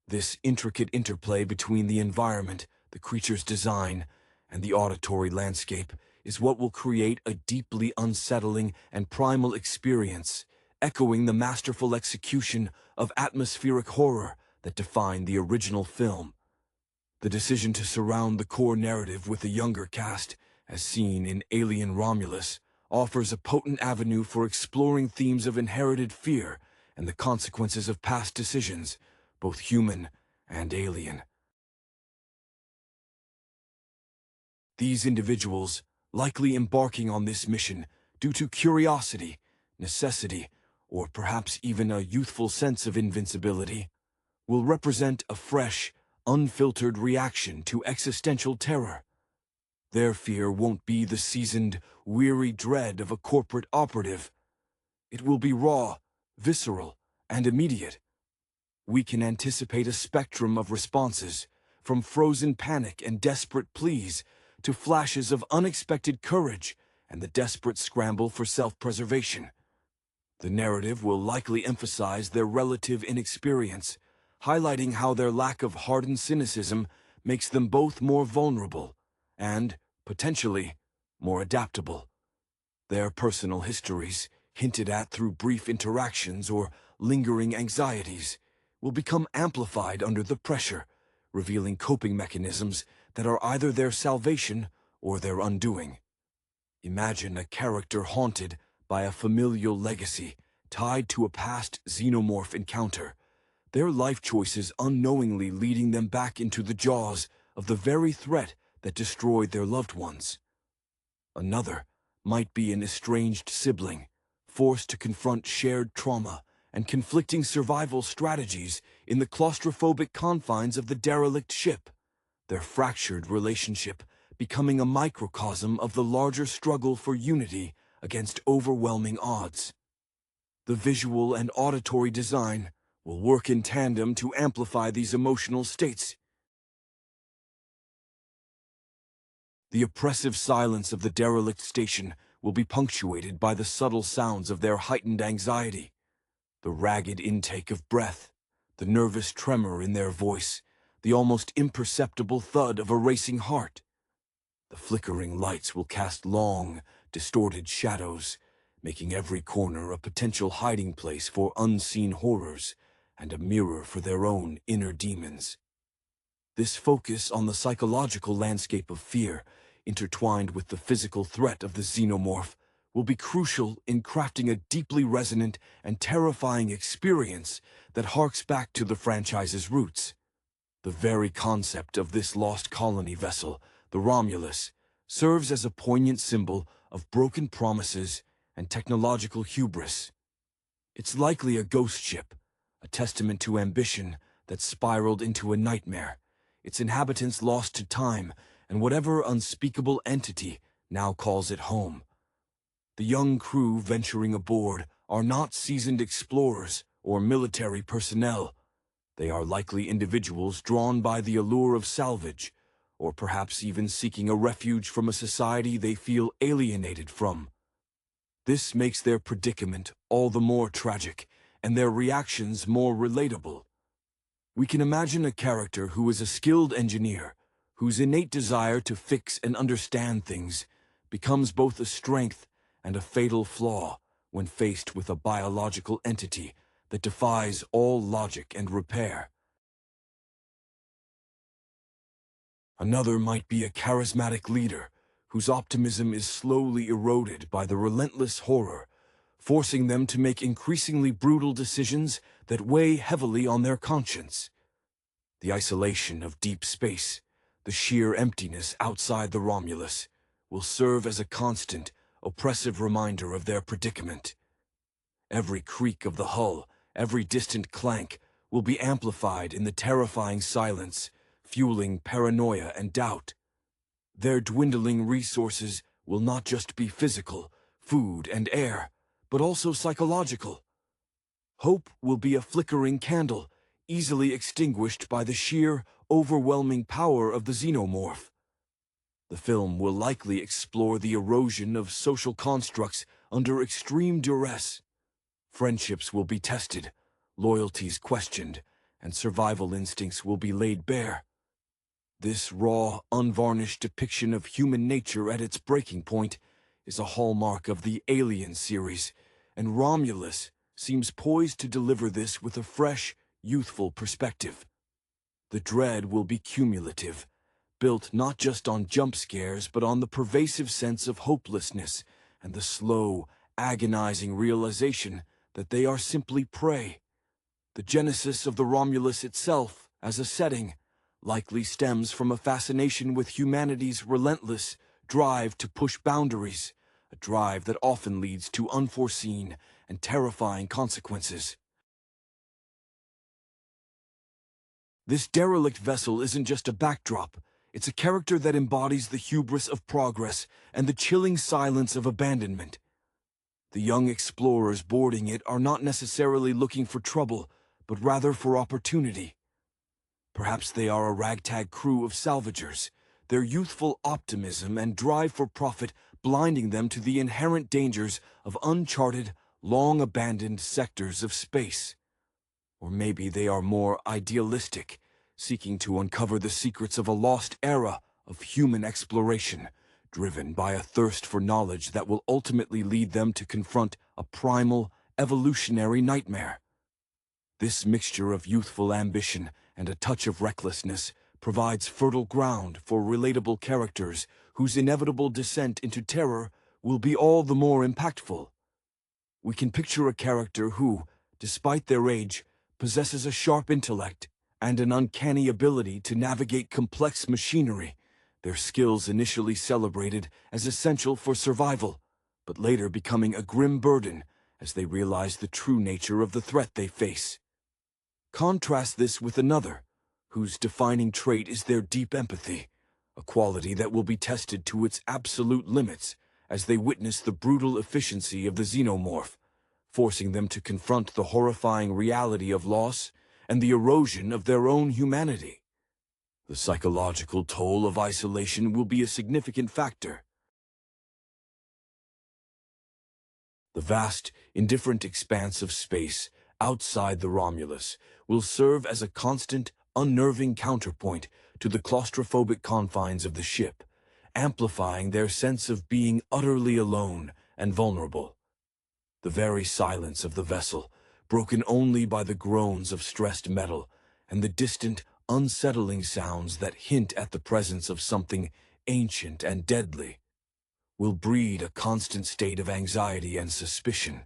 This intricate interplay between the environment, the creature's design, and the auditory landscape is what will create a deeply unsettling and primal experience, echoing the masterful execution of atmospheric horror that defined the original film. The decision to surround the core narrative with a younger cast, as seen in Alien Romulus, offers a potent avenue for exploring themes of inherited fear and the consequences of past decisions, both human and alien. These individuals, likely embarking on this mission due to curiosity, necessity, or perhaps even a youthful sense of invincibility, will represent a fresh, unfiltered reaction to existential terror. Their fear won't be the seasoned, weary dread of a corporate operative. It will be raw, visceral, and immediate. We can anticipate a spectrum of responses, from frozen panic and desperate pleas to flashes of unexpected courage and the desperate scramble for self-preservation. The narrative will likely emphasize their relative inexperience, highlighting how their lack of hardened cynicism makes them both more vulnerable and, potentially, more adaptable. Their personal histories, hinted at through brief interactions or lingering anxieties, will become amplified under the pressure, revealing coping mechanisms that are either their salvation or their undoing. Imagine a character haunted by a familial legacy tied to a past xenomorph encounter, their life choices unknowingly leading them back into the jaws of the very threat that destroyed their loved ones. Another might be an estranged sibling, forced to confront shared trauma and conflicting survival strategies in the claustrophobic confines of the derelict ship, their fractured relationship becoming a microcosm of the larger struggle for unity against overwhelming odds. The visual and auditory design will work in tandem to amplify these emotional states. The oppressive silence of the derelict station will be punctuated by the subtle sounds of their heightened anxiety, the ragged intake of breath, the nervous tremor in their voice, the almost imperceptible thud of a racing heart. The flickering lights will cast long, distorted shadows, making every corner a potential hiding place for unseen horrors and a mirror for their own inner demons. This focus on the psychological landscape of fear, intertwined with the physical threat of the xenomorph, will be crucial in crafting a deeply resonant and terrifying experience that harks back to the franchise's roots. The very concept of this lost colony vessel, the Romulus, serves as a poignant symbol of broken promises and technological hubris. It's likely a ghost ship, a testament to ambition that spiraled into a nightmare, its inhabitants lost to time and whatever unspeakable entity now calls it home. The young crew venturing aboard are not seasoned explorers or military personnel. They are likely individuals drawn by the allure of salvage, or perhaps even seeking a refuge from a society they feel alienated from. This makes their predicament all the more tragic and their reactions more relatable. We can imagine a character who is a skilled engineer, whose innate desire to fix and understand things becomes both a strength and a fatal flaw when faced with a biological entity that defies all logic and repair. Another might be a charismatic leader whose optimism is slowly eroded by the relentless horror, forcing them to make increasingly brutal decisions that weigh heavily on their conscience. The isolation of deep space, the sheer emptiness outside the Romulus, will serve as a constant, oppressive reminder of their predicament. Every creak of the hull, every distant clank, will be amplified in the terrifying silence, fueling paranoia and doubt. Their dwindling resources will not just be physical, food and air, but also psychological. Hope will be a flickering candle, easily extinguished by the sheer, overwhelming power of the xenomorph. The film will likely explore the erosion of social constructs under extreme duress. Friendships will be tested, loyalties questioned, and survival instincts will be laid bare. This raw, unvarnished depiction of human nature at its breaking point is a hallmark of the Alien series, and Romulus seems poised to deliver this with a fresh, youthful perspective. The dread will be cumulative, built not just on jump scares but on the pervasive sense of hopelessness and the slow, agonizing realization that they are simply prey. The genesis of the Romulus itself, as a setting, likely stems from a fascination with humanity's relentless drive to push boundaries, a drive that often leads to unforeseen and terrifying consequences. This derelict vessel isn't just a backdrop, it's a character that embodies the hubris of progress and the chilling silence of abandonment. The young explorers boarding it are not necessarily looking for trouble, but rather for opportunity. Perhaps they are a ragtag crew of salvagers, their youthful optimism and drive for profit blinding them to the inherent dangers of uncharted, long-abandoned sectors of space. Or maybe they are more idealistic, seeking to uncover the secrets of a lost era of human exploration, driven by a thirst for knowledge that will ultimately lead them to confront a primal, evolutionary nightmare. This mixture of youthful ambition and a touch of recklessness provides fertile ground for relatable characters whose inevitable descent into terror will be all the more impactful. We can picture a character who, despite their age, possesses a sharp intellect and an uncanny ability to navigate complex machinery, their skills initially celebrated as essential for survival, but later becoming a grim burden as they realize the true nature of the threat they face. Contrast this with another, whose defining trait is their deep empathy, a quality that will be tested to its absolute limits as they witness the brutal efficiency of the xenomorph, forcing them to confront the horrifying reality of loss and the erosion of their own humanity. The psychological toll of isolation will be a significant factor. The vast, indifferent expanse of space outside the Romulus will serve as a constant, unnerving counterpoint to the claustrophobic confines of the ship, amplifying their sense of being utterly alone and vulnerable. The very silence of the vessel, broken only by the groans of stressed metal and the distant, unsettling sounds that hint at the presence of something ancient and deadly, will breed a constant state of anxiety and suspicion.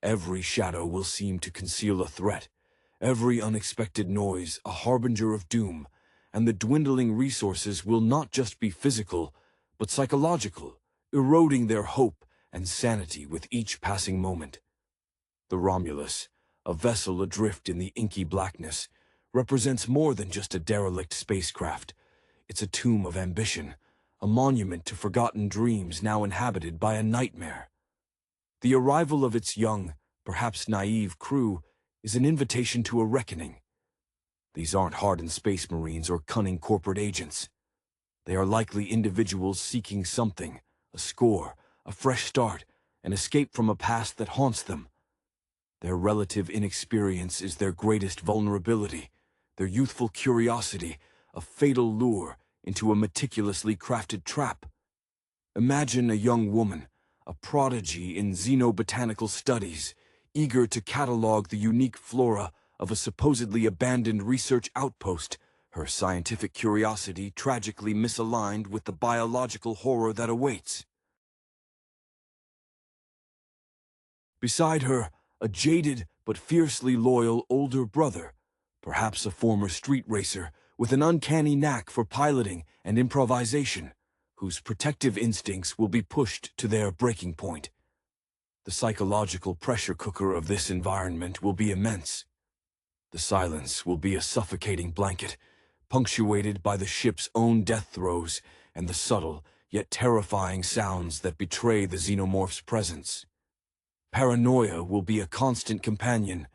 Every shadow will seem to conceal a threat, every unexpected noise a harbinger of doom, and the dwindling resources will not just be physical, but psychological, eroding their hope and sanity with each passing moment. The Romulus, a vessel adrift in the inky blackness, represents more than just a derelict spacecraft. It's a tomb of ambition, a monument to forgotten dreams now inhabited by a nightmare. The arrival of its young, perhaps naive crew is an invitation to a reckoning. These aren't hardened space marines or cunning corporate agents. They are likely individuals seeking something, a score, a fresh start, an escape from a past that haunts them. Their relative inexperience is their greatest vulnerability, their youthful curiosity, a fatal lure into a meticulously crafted trap. Imagine a young woman, a prodigy in xenobotanical studies, eager to catalog the unique flora of a supposedly abandoned research outpost, her scientific curiosity tragically misaligned with the biological horror that awaits. Beside her, a jaded but fiercely loyal older brother, perhaps a former street racer with an uncanny knack for piloting and improvisation, whose protective instincts will be pushed to their breaking point. The psychological pressure cooker of this environment will be immense. The silence will be a suffocating blanket, punctuated by the ship's own death throes and the subtle yet terrifying sounds that betray the xenomorph's presence. Paranoia will be a constant companion,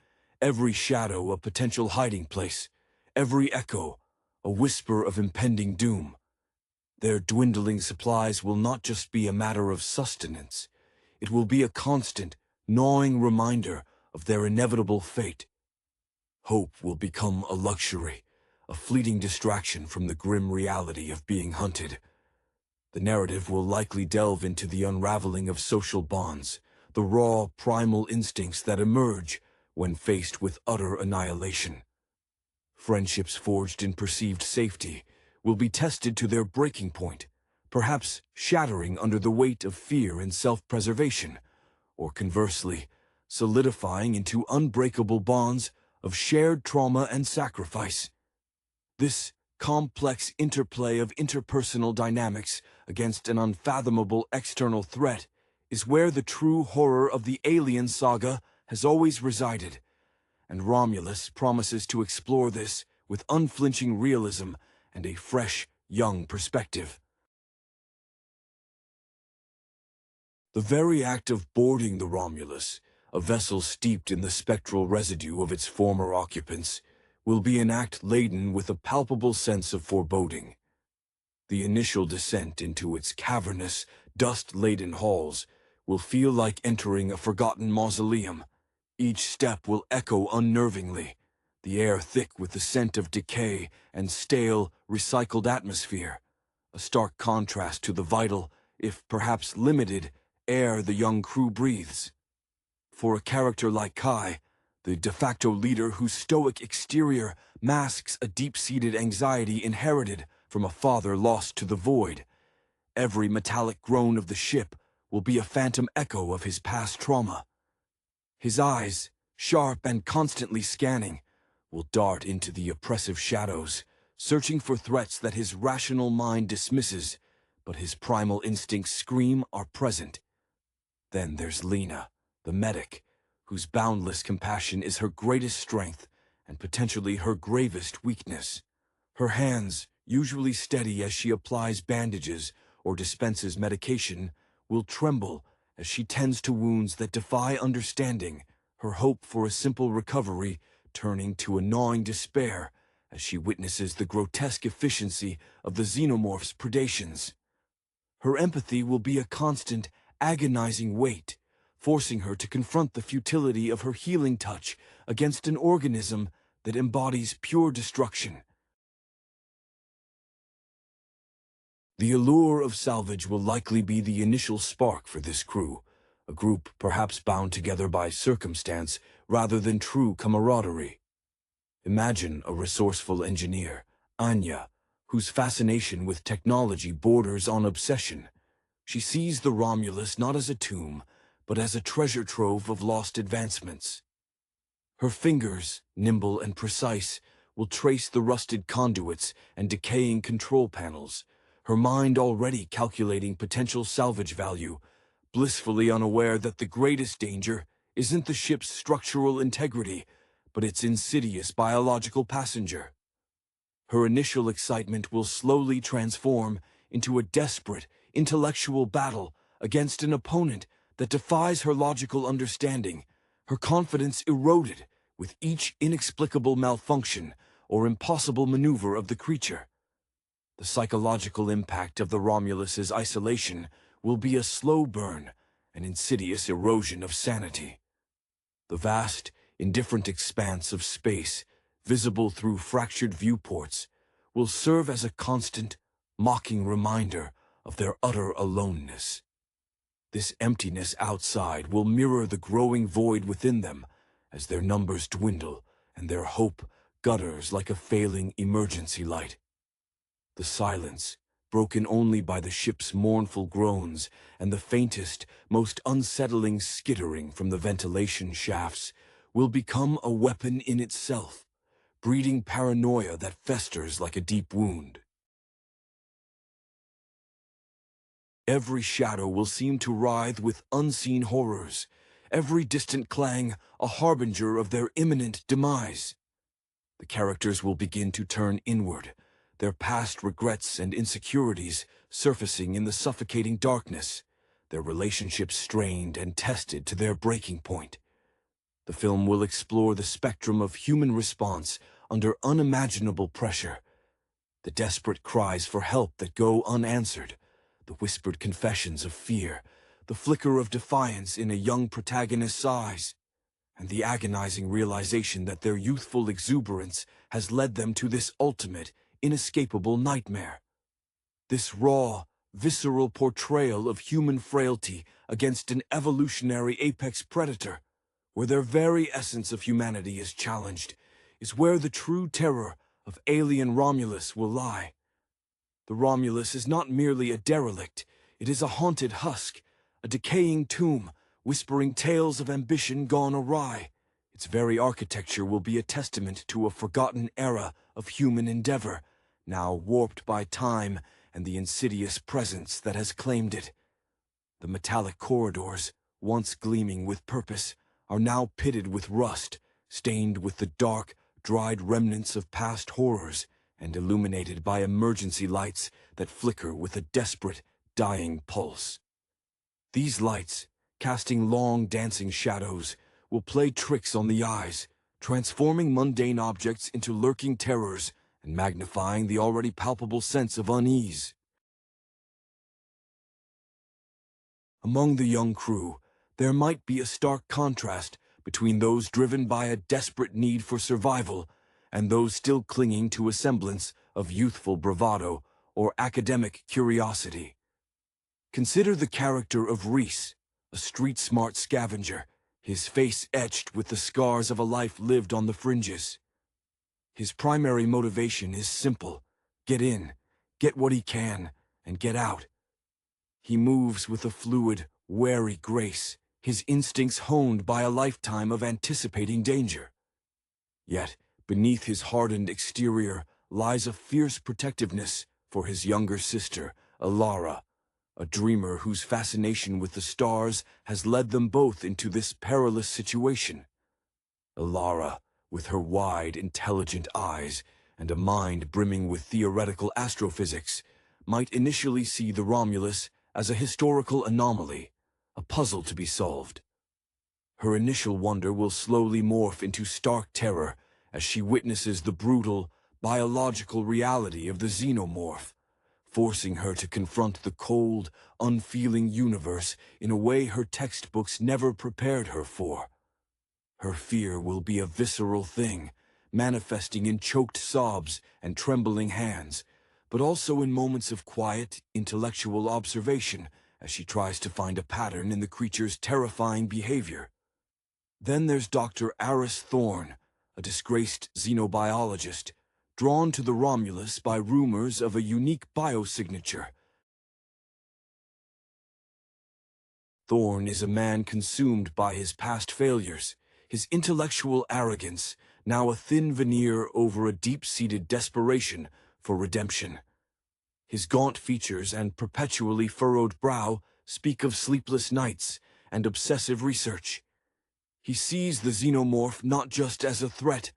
every shadow a potential hiding place, every echo a whisper of impending doom. Their dwindling supplies will not just be a matter of sustenance, it will be a constant, gnawing reminder of their inevitable fate. Hope will become a luxury, a fleeting distraction from the grim reality of being hunted. The narrative will likely delve into the unraveling of social bonds, the raw, primal instincts that emerge when faced with utter annihilation. Friendships forged in perceived safety will be tested to their breaking point, perhaps shattering under the weight of fear and self-preservation, or conversely, solidifying into unbreakable bonds of shared trauma and sacrifice. This complex interplay of interpersonal dynamics against an unfathomable external threat is where the true horror of the Alien saga has always resided, and Romulus promises to explore this with unflinching realism and a fresh, young perspective. The very act of boarding the Romulus, a vessel steeped in the spectral residue of its former occupants, will be an act laden with a palpable sense of foreboding. The initial descent into its cavernous, dust-laden halls will feel like entering a forgotten mausoleum. Each step will echo unnervingly, the air thick with the scent of decay and stale, recycled atmosphere, a stark contrast to the vital, if perhaps limited, air the young crew breathes. For a character like Kai, the de facto leader whose stoic exterior masks a deep-seated anxiety inherited from a father lost to the void, every metallic groan of the ship will be a phantom echo of his past trauma. His eyes, sharp and constantly scanning, will dart into the oppressive shadows, searching for threats that his rational mind dismisses, but his primal instincts scream are present. Then there's Lena, the medic, whose boundless compassion is her greatest strength and potentially her gravest weakness. Her hands, usually steady as she applies bandages or dispenses medication, will tremble as she tends to wounds that defy understanding, her hope for a simple recovery turning to a gnawing despair as she witnesses the grotesque efficiency of the xenomorph's predations. Her empathy will be a constant, agonizing weight, forcing her to confront the futility of her healing touch against an organism that embodies pure destruction. The allure of salvage will likely be the initial spark for this crew, a group perhaps bound together by circumstance rather than true camaraderie. Imagine a resourceful engineer, Anya, whose fascination with technology borders on obsession. She sees the Romulus not as a tomb, but as a treasure trove of lost advancements. Her fingers, nimble and precise, will trace the rusted conduits and decaying control panels, her mind already calculating potential salvage value, blissfully unaware that the greatest danger isn't the ship's structural integrity, but its insidious biological passenger. Her initial excitement will slowly transform into a desperate, intellectual battle against an opponent that defies her logical understanding, her confidence eroded with each inexplicable malfunction or impossible maneuver of the creature. The psychological impact of the Romulus's isolation will be a slow burn, an insidious erosion of sanity. The vast, indifferent expanse of space, visible through fractured viewports, will serve as a constant, mocking reminder of their utter aloneness. This emptiness outside will mirror the growing void within them as their numbers dwindle and their hope gutters like a failing emergency light. The silence, broken only by the ship's mournful groans and the faintest, most unsettling skittering from the ventilation shafts, will become a weapon in itself, breeding paranoia that festers like a deep wound. Every shadow will seem to writhe with unseen horrors, every distant clang a harbinger of their imminent demise. The characters will begin to turn inward, their past regrets and insecurities surfacing in the suffocating darkness, their relationships strained and tested to their breaking point. The film will explore the spectrum of human response under unimaginable pressure, the desperate cries for help that go unanswered, the whispered confessions of fear, the flicker of defiance in a young protagonist's eyes, and the agonizing realization that their youthful exuberance has led them to this ultimate, inescapable nightmare. This raw, visceral portrayal of human frailty against an evolutionary apex predator, where their very essence of humanity is challenged, is where the true terror of alien Romulus will lie. The Romulus is not merely a derelict, it is a haunted husk, a decaying tomb, whispering tales of ambition gone awry. Its very architecture will be a testament to a forgotten era of human endeavor, now warped by time and the insidious presence that has claimed it. The metallic corridors, once gleaming with purpose, are now pitted with rust, stained with the dark, dried remnants of past horrors, and illuminated by emergency lights that flicker with a desperate, dying pulse. These lights, casting long dancing shadows, will play tricks on the eyes, transforming mundane objects into lurking terrors and magnifying the already palpable sense of unease. Among the young crew, there might be a stark contrast between those driven by a desperate need for survival and those still clinging to a semblance of youthful bravado or academic curiosity. Consider the character of Reese, a street-smart scavenger, his face etched with the scars of a life lived on the fringes. His primary motivation is simple: get in, get what he can, and get out. He moves with a fluid, wary grace, his instincts honed by a lifetime of anticipating danger. Yet, beneath his hardened exterior lies a fierce protectiveness for his younger sister, Alara, a dreamer whose fascination with the stars has led them both into this perilous situation. Alara, with her wide, intelligent eyes and a mind brimming with theoretical astrophysics, might initially see the Romulus as a historical anomaly, a puzzle to be solved. Her initial wonder will slowly morph into stark terror as she witnesses the brutal, biological reality of the xenomorph, forcing her to confront the cold, unfeeling universe in a way her textbooks never prepared her for. Her fear will be a visceral thing, manifesting in choked sobs and trembling hands, but also in moments of quiet, intellectual observation as she tries to find a pattern in the creature's terrifying behavior. Then there's Dr. Aris Thorne, a disgraced xenobiologist, drawn to the Romulus by rumors of a unique biosignature. Thorne is a man consumed by his past failures, his intellectual arrogance, now a thin veneer over a deep-seated desperation for redemption. His gaunt features and perpetually furrowed brow speak of sleepless nights and obsessive research. He sees the xenomorph not just as a threat,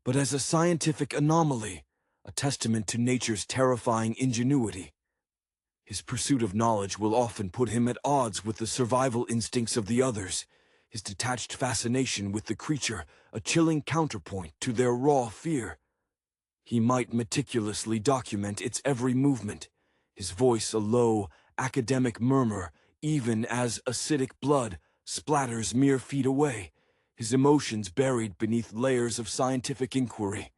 but as a scientific anomaly, a testament to nature's terrifying ingenuity. His pursuit of knowledge will often put him at odds with the survival instincts of the others, his detached fascination with the creature a chilling counterpoint to their raw fear. He might meticulously document its every movement, his voice a low, academic murmur, even as acidic blood splatters mere feet away, his emotions buried beneath layers of scientific inquiry.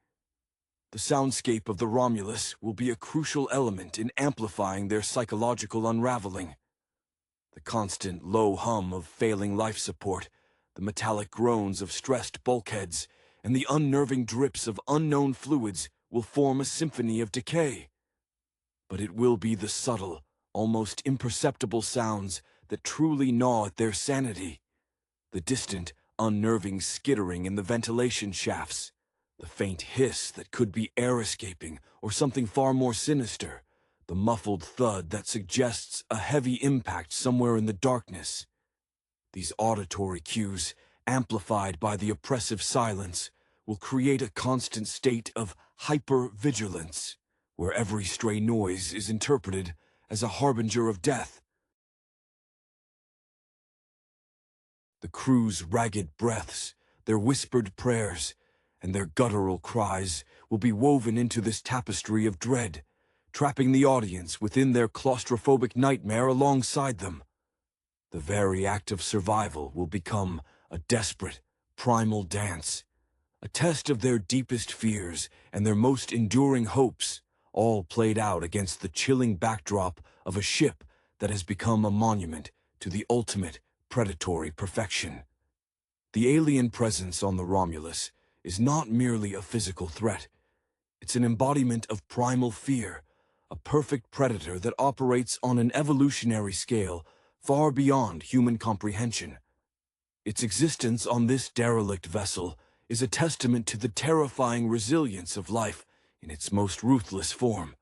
The soundscape of the Romulus will be a crucial element in amplifying their psychological unraveling. The constant low hum of failing life support, the metallic groans of stressed bulkheads, and the unnerving drips of unknown fluids will form a symphony of decay. But it will be the subtle, almost imperceptible sounds that truly gnaw at their sanity. The distant, unnerving skittering in the ventilation shafts, the faint hiss that could be air escaping or something far more sinister, the muffled thud that suggests a heavy impact somewhere in the darkness. These auditory cues, amplified by the oppressive silence, will create a constant state of hyper-vigilance, where every stray noise is interpreted as a harbinger of death. The crew's ragged breaths, their whispered prayers, and their guttural cries will be woven into this tapestry of dread, trapping the audience within their claustrophobic nightmare alongside them. The very act of survival will become a desperate, primal dance, a test of their deepest fears and their most enduring hopes, all played out against the chilling backdrop of a ship that has become a monument to the ultimate predatory perfection. The alien presence on the Romulus is not merely a physical threat. It's an embodiment of primal fear, a perfect predator that operates on an evolutionary scale far beyond human comprehension. Its existence on this derelict vessel is a testament to the terrifying resilience of life in its most ruthless form.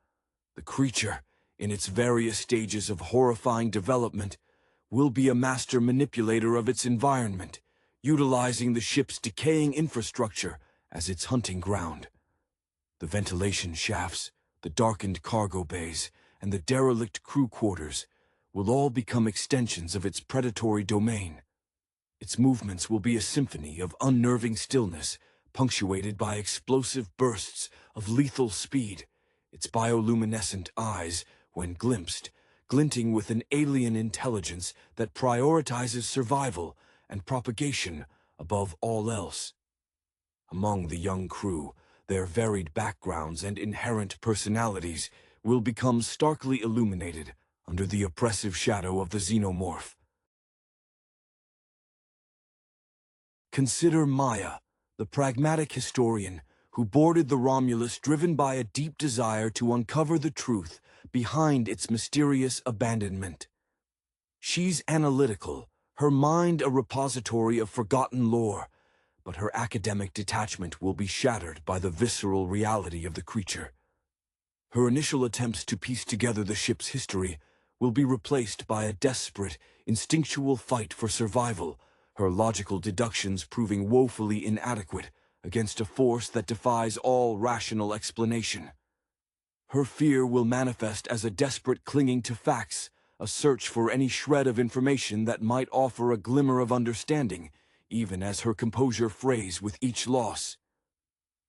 The creature, in its various stages of horrifying development, will be a master manipulator of its environment, utilizing the ship's decaying infrastructure as its hunting ground. The ventilation shafts, the darkened cargo bays, and the derelict crew quarters will all become extensions of its predatory domain. Its movements will be a symphony of unnerving stillness, punctuated by explosive bursts of lethal speed, its bioluminescent eyes, when glimpsed, glinting with an alien intelligence that prioritizes survival and propagation above all else. Among the young crew, their varied backgrounds and inherent personalities will become starkly illuminated under the oppressive shadow of the xenomorph. Consider Maya, the pragmatic historian who boarded the Romulus driven by a deep desire to uncover the truth behind its mysterious abandonment. She's analytical, her mind a repository of forgotten lore, but her academic detachment will be shattered by the visceral reality of the creature. Her initial attempts to piece together the ship's history will be replaced by a desperate, instinctual fight for survival, her logical deductions proving woefully inadequate against a force that defies all rational explanation. Her fear will manifest as a desperate clinging to facts, a search for any shred of information that might offer a glimmer of understanding, even as her composure frays with each loss.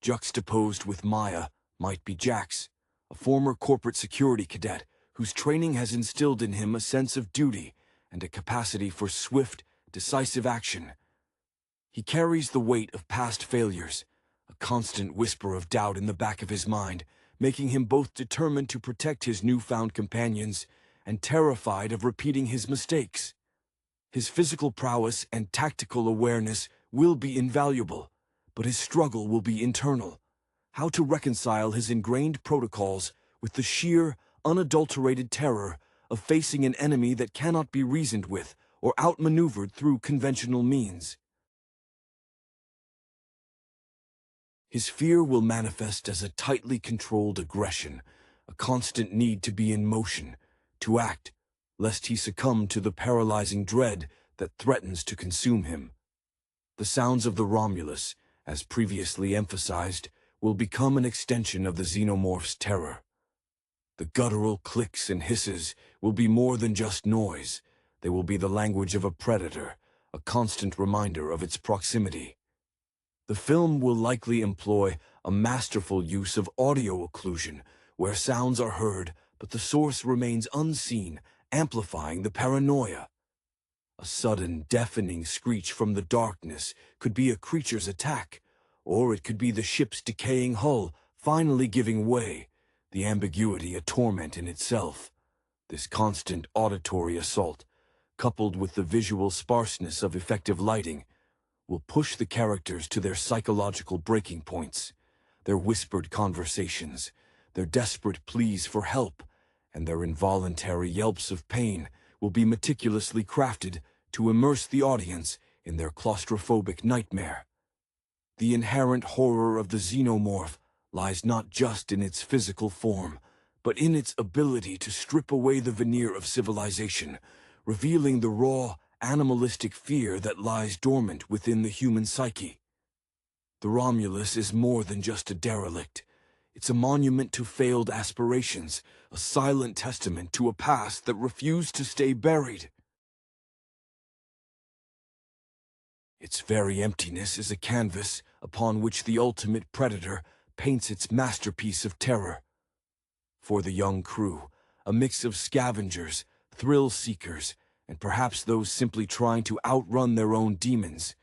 Juxtaposed with Maya might be Jax, a former corporate security cadet whose training has instilled in him a sense of duty and a capacity for swift, decisive action. He carries the weight of past failures, a constant whisper of doubt in the back of his mind, making him both determined to protect his newfound companions and terrified of repeating his mistakes. His physical prowess and tactical awareness will be invaluable, but his struggle will be internal. How to reconcile his ingrained protocols with the sheer, unadulterated terror of facing an enemy that cannot be reasoned with or outmaneuvered through conventional means. His fear will manifest as a tightly controlled aggression, a constant need to be in motion, to act, lest he succumb to the paralyzing dread that threatens to consume him. The sounds of the Romulus, as previously emphasized, will become an extension of the xenomorph's terror. The guttural clicks and hisses will be more than just noise. They will be the language of a predator, a constant reminder of its proximity. The film will likely employ a masterful use of audio occlusion, where sounds are heard but the source remains unseen, amplifying the paranoia. A sudden, deafening screech from the darkness could be a creature's attack, or it could be the ship's decaying hull finally giving way, the ambiguity a torment in itself. This constant auditory assault, coupled with the visual sparseness of effective lighting, will push the characters to their psychological breaking points, their whispered conversations, their desperate pleas for help, and their involuntary yelps of pain will be meticulously crafted to immerse the audience in their claustrophobic nightmare. The inherent horror of the xenomorph lies not just in its physical form, but in its ability to strip away the veneer of civilization, revealing the raw, animalistic fear that lies dormant within the human psyche. The Romulus is more than just a derelict. It's a monument to failed aspirations, a silent testament to a past that refused to stay buried. Its very emptiness is a canvas upon which the ultimate predator paints its masterpiece of terror. For the young crew, a mix of scavengers, thrill-seekers, and perhaps those simply trying to outrun their own demons,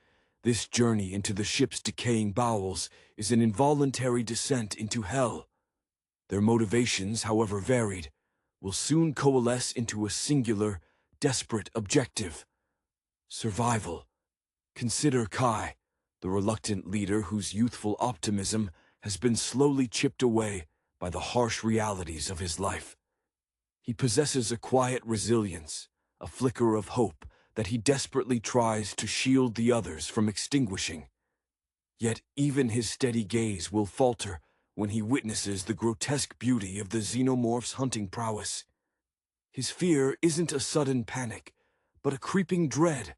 this journey into the ship's decaying bowels is an involuntary descent into hell. Their motivations, however varied, will soon coalesce into a singular, desperate objective: survival. Consider Kai, the reluctant leader whose youthful optimism has been slowly chipped away by the harsh realities of his life. He possesses a quiet resilience, a flicker of hope that he desperately tries to shield the others from extinguishing. Yet even his steady gaze will falter when he witnesses the grotesque beauty of the xenomorph's hunting prowess. His fear isn't a sudden panic, but a creeping dread,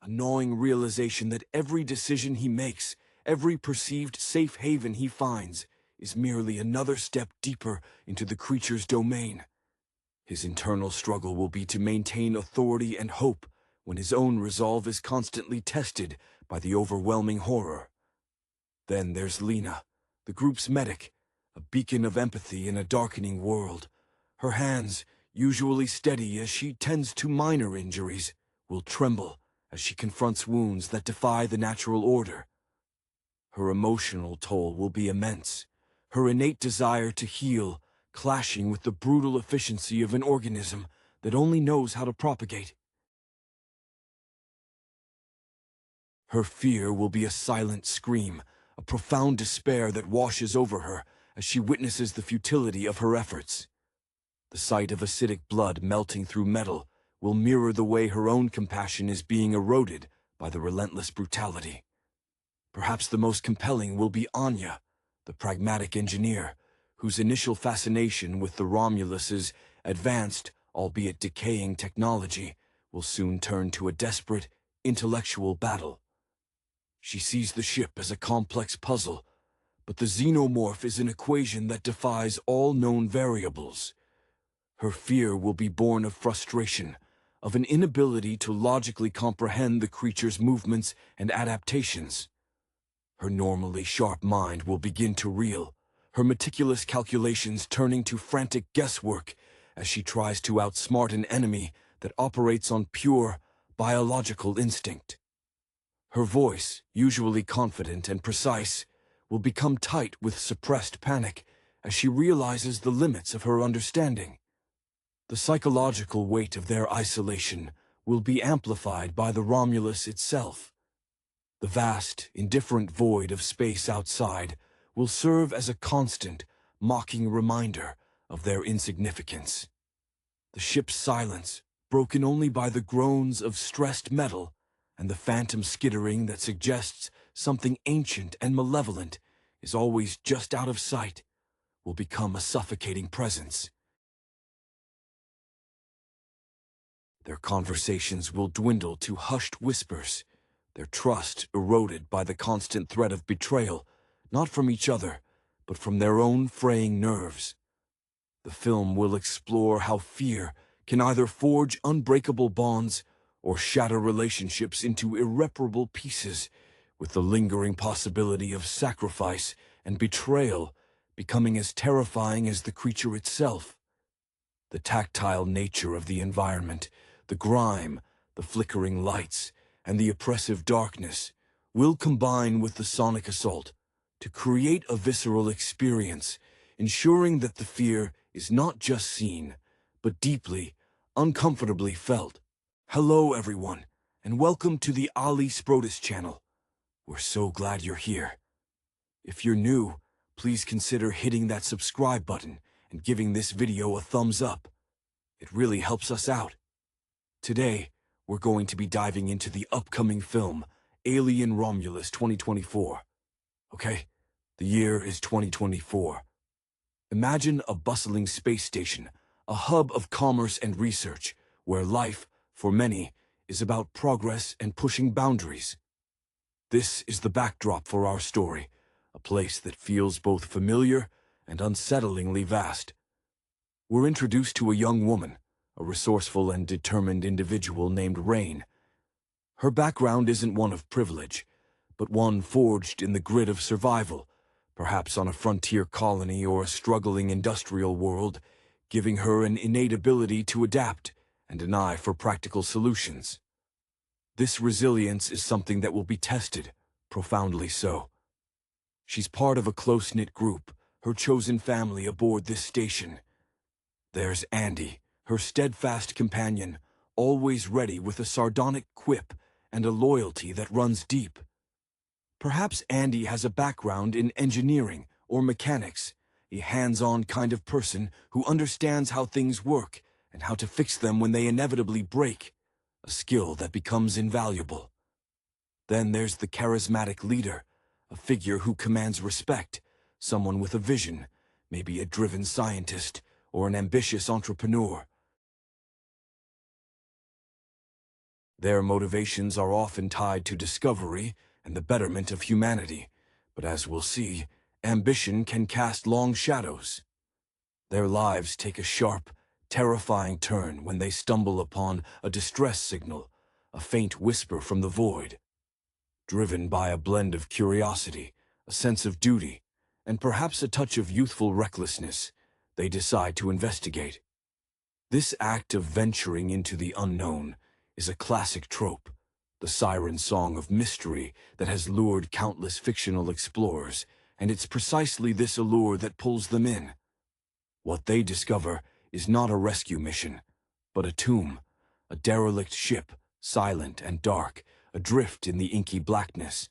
a gnawing realization that every decision he makes, every perceived safe haven he finds, is merely another step deeper into the creature's domain. His internal struggle will be to maintain authority and hope when his own resolve is constantly tested by the overwhelming horror. Then there's Lena, the group's medic, a beacon of empathy in a darkening world. Her hands, usually steady as she tends to minor injuries, will tremble as she confronts wounds that defy the natural order. Her emotional toll will be immense, her innate desire to heal clashing with the brutal efficiency of an organism that only knows how to propagate. Her fear will be a silent scream, a profound despair that washes over her as she witnesses the futility of her efforts. The sight of acidic blood melting through metal will mirror the way her own compassion is being eroded by the relentless brutality. Perhaps the most compelling will be Anya, the pragmatic engineer, whose initial fascination with the Romulus's advanced, albeit decaying technology will soon turn to a desperate, intellectual battle. She sees the ship as a complex puzzle, but the xenomorph is an equation that defies all known variables. Her fear will be born of frustration, of an inability to logically comprehend the creature's movements and adaptations. Her normally sharp mind will begin to reel, her meticulous calculations turning to frantic guesswork as she tries to outsmart an enemy that operates on pure, biological instinct. Her voice, usually confident and precise, will become tight with suppressed panic as she realizes the limits of her understanding. The psychological weight of their isolation will be amplified by the Romulus itself. The vast, indifferent void of space outside will serve as a constant, mocking reminder of their insignificance. The ship's silence, broken only by the groans of stressed metal and the phantom skittering that suggests something ancient and malevolent is always just out of sight, will become a suffocating presence. Their conversations will dwindle to hushed whispers, their trust eroded by the constant threat of betrayal, not from each other, but from their own fraying nerves. The film will explore how fear can either forge unbreakable bonds or shatter relationships into irreparable pieces, with the lingering possibility of sacrifice and betrayal becoming as terrifying as the creature itself. The tactile nature of the environment, the grime, The flickering lights and the oppressive darkness will combine with the sonic assault to create a visceral experience, ensuring that the fear is not just seen, but deeply, uncomfortably felt. Hello, everyone, and welcome to the Cailee Spaeny channel. We're so glad you're here. If you're new, please consider hitting that subscribe button and giving this video a thumbs up. It really helps us out. Today, we're going to be diving into the upcoming film, Alien Romulus 2024. Okay, the year is 2024. Imagine a bustling space station, a hub of commerce and research, where life, for many, is about progress and pushing boundaries. This is the backdrop for our story, a place that feels both familiar and unsettlingly vast. We're introduced to a young woman, a resourceful and determined individual named Rain. Her background isn't one of privilege, but one forged in the grit of survival, perhaps on a frontier colony or a struggling industrial world, giving her an innate ability to adapt and an eye for practical solutions. This resilience is something that will be tested, profoundly so. She's part of a close-knit group, her chosen family aboard this station. There's Andy, her steadfast companion, always ready with a sardonic quip and a loyalty that runs deep. Perhaps Andy has a background in engineering or mechanics, a hands-on kind of person who understands how things work and how to fix them when they inevitably break, a skill that becomes invaluable. Then there's the charismatic leader, a figure who commands respect, someone with a vision, maybe a driven scientist or an ambitious entrepreneur. Their motivations are often tied to discovery and the betterment of humanity, but as we'll see, ambition can cast long shadows. Their lives take a sharp, terrifying turn when they stumble upon a distress signal, a faint whisper from the void. Driven by a blend of curiosity, a sense of duty, and perhaps a touch of youthful recklessness, they decide to investigate. This act of venturing into the unknown is a classic trope, the siren song of mystery that has lured countless fictional explorers, and it's precisely this allure that pulls them in. What they discover is not a rescue mission, but a tomb, a derelict ship, silent and dark, adrift in the inky blackness.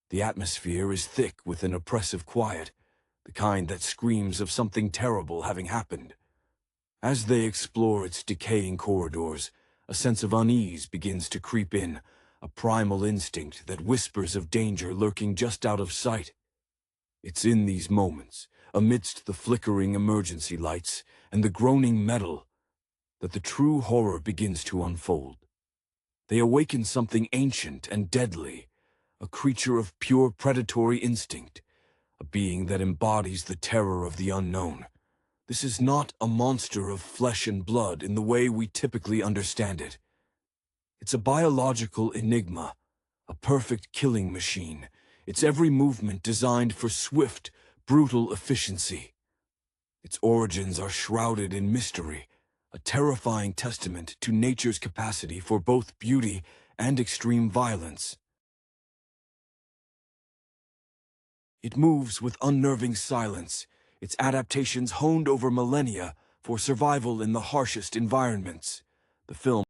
The atmosphere is thick with an oppressive quiet, the kind that screams of something terrible having happened. As they explore its decaying corridors, a sense of unease begins to creep in, a primal instinct that whispers of danger lurking just out of sight. It's in these moments, amidst the flickering emergency lights and the groaning metal, that the true horror begins to unfold. They awaken something ancient and deadly, a creature of pure predatory instinct, a being that embodies the terror of the unknown. This is not a monster of flesh and blood in the way we typically understand it. It's a biological enigma, a perfect killing machine, its every movement designed for swift, brutal efficiency. Its origins are shrouded in mystery, a terrifying testament to nature's capacity for both beauty and extreme violence. It moves with unnerving silence, its adaptations honed over millennia for survival in the harshest environments. The film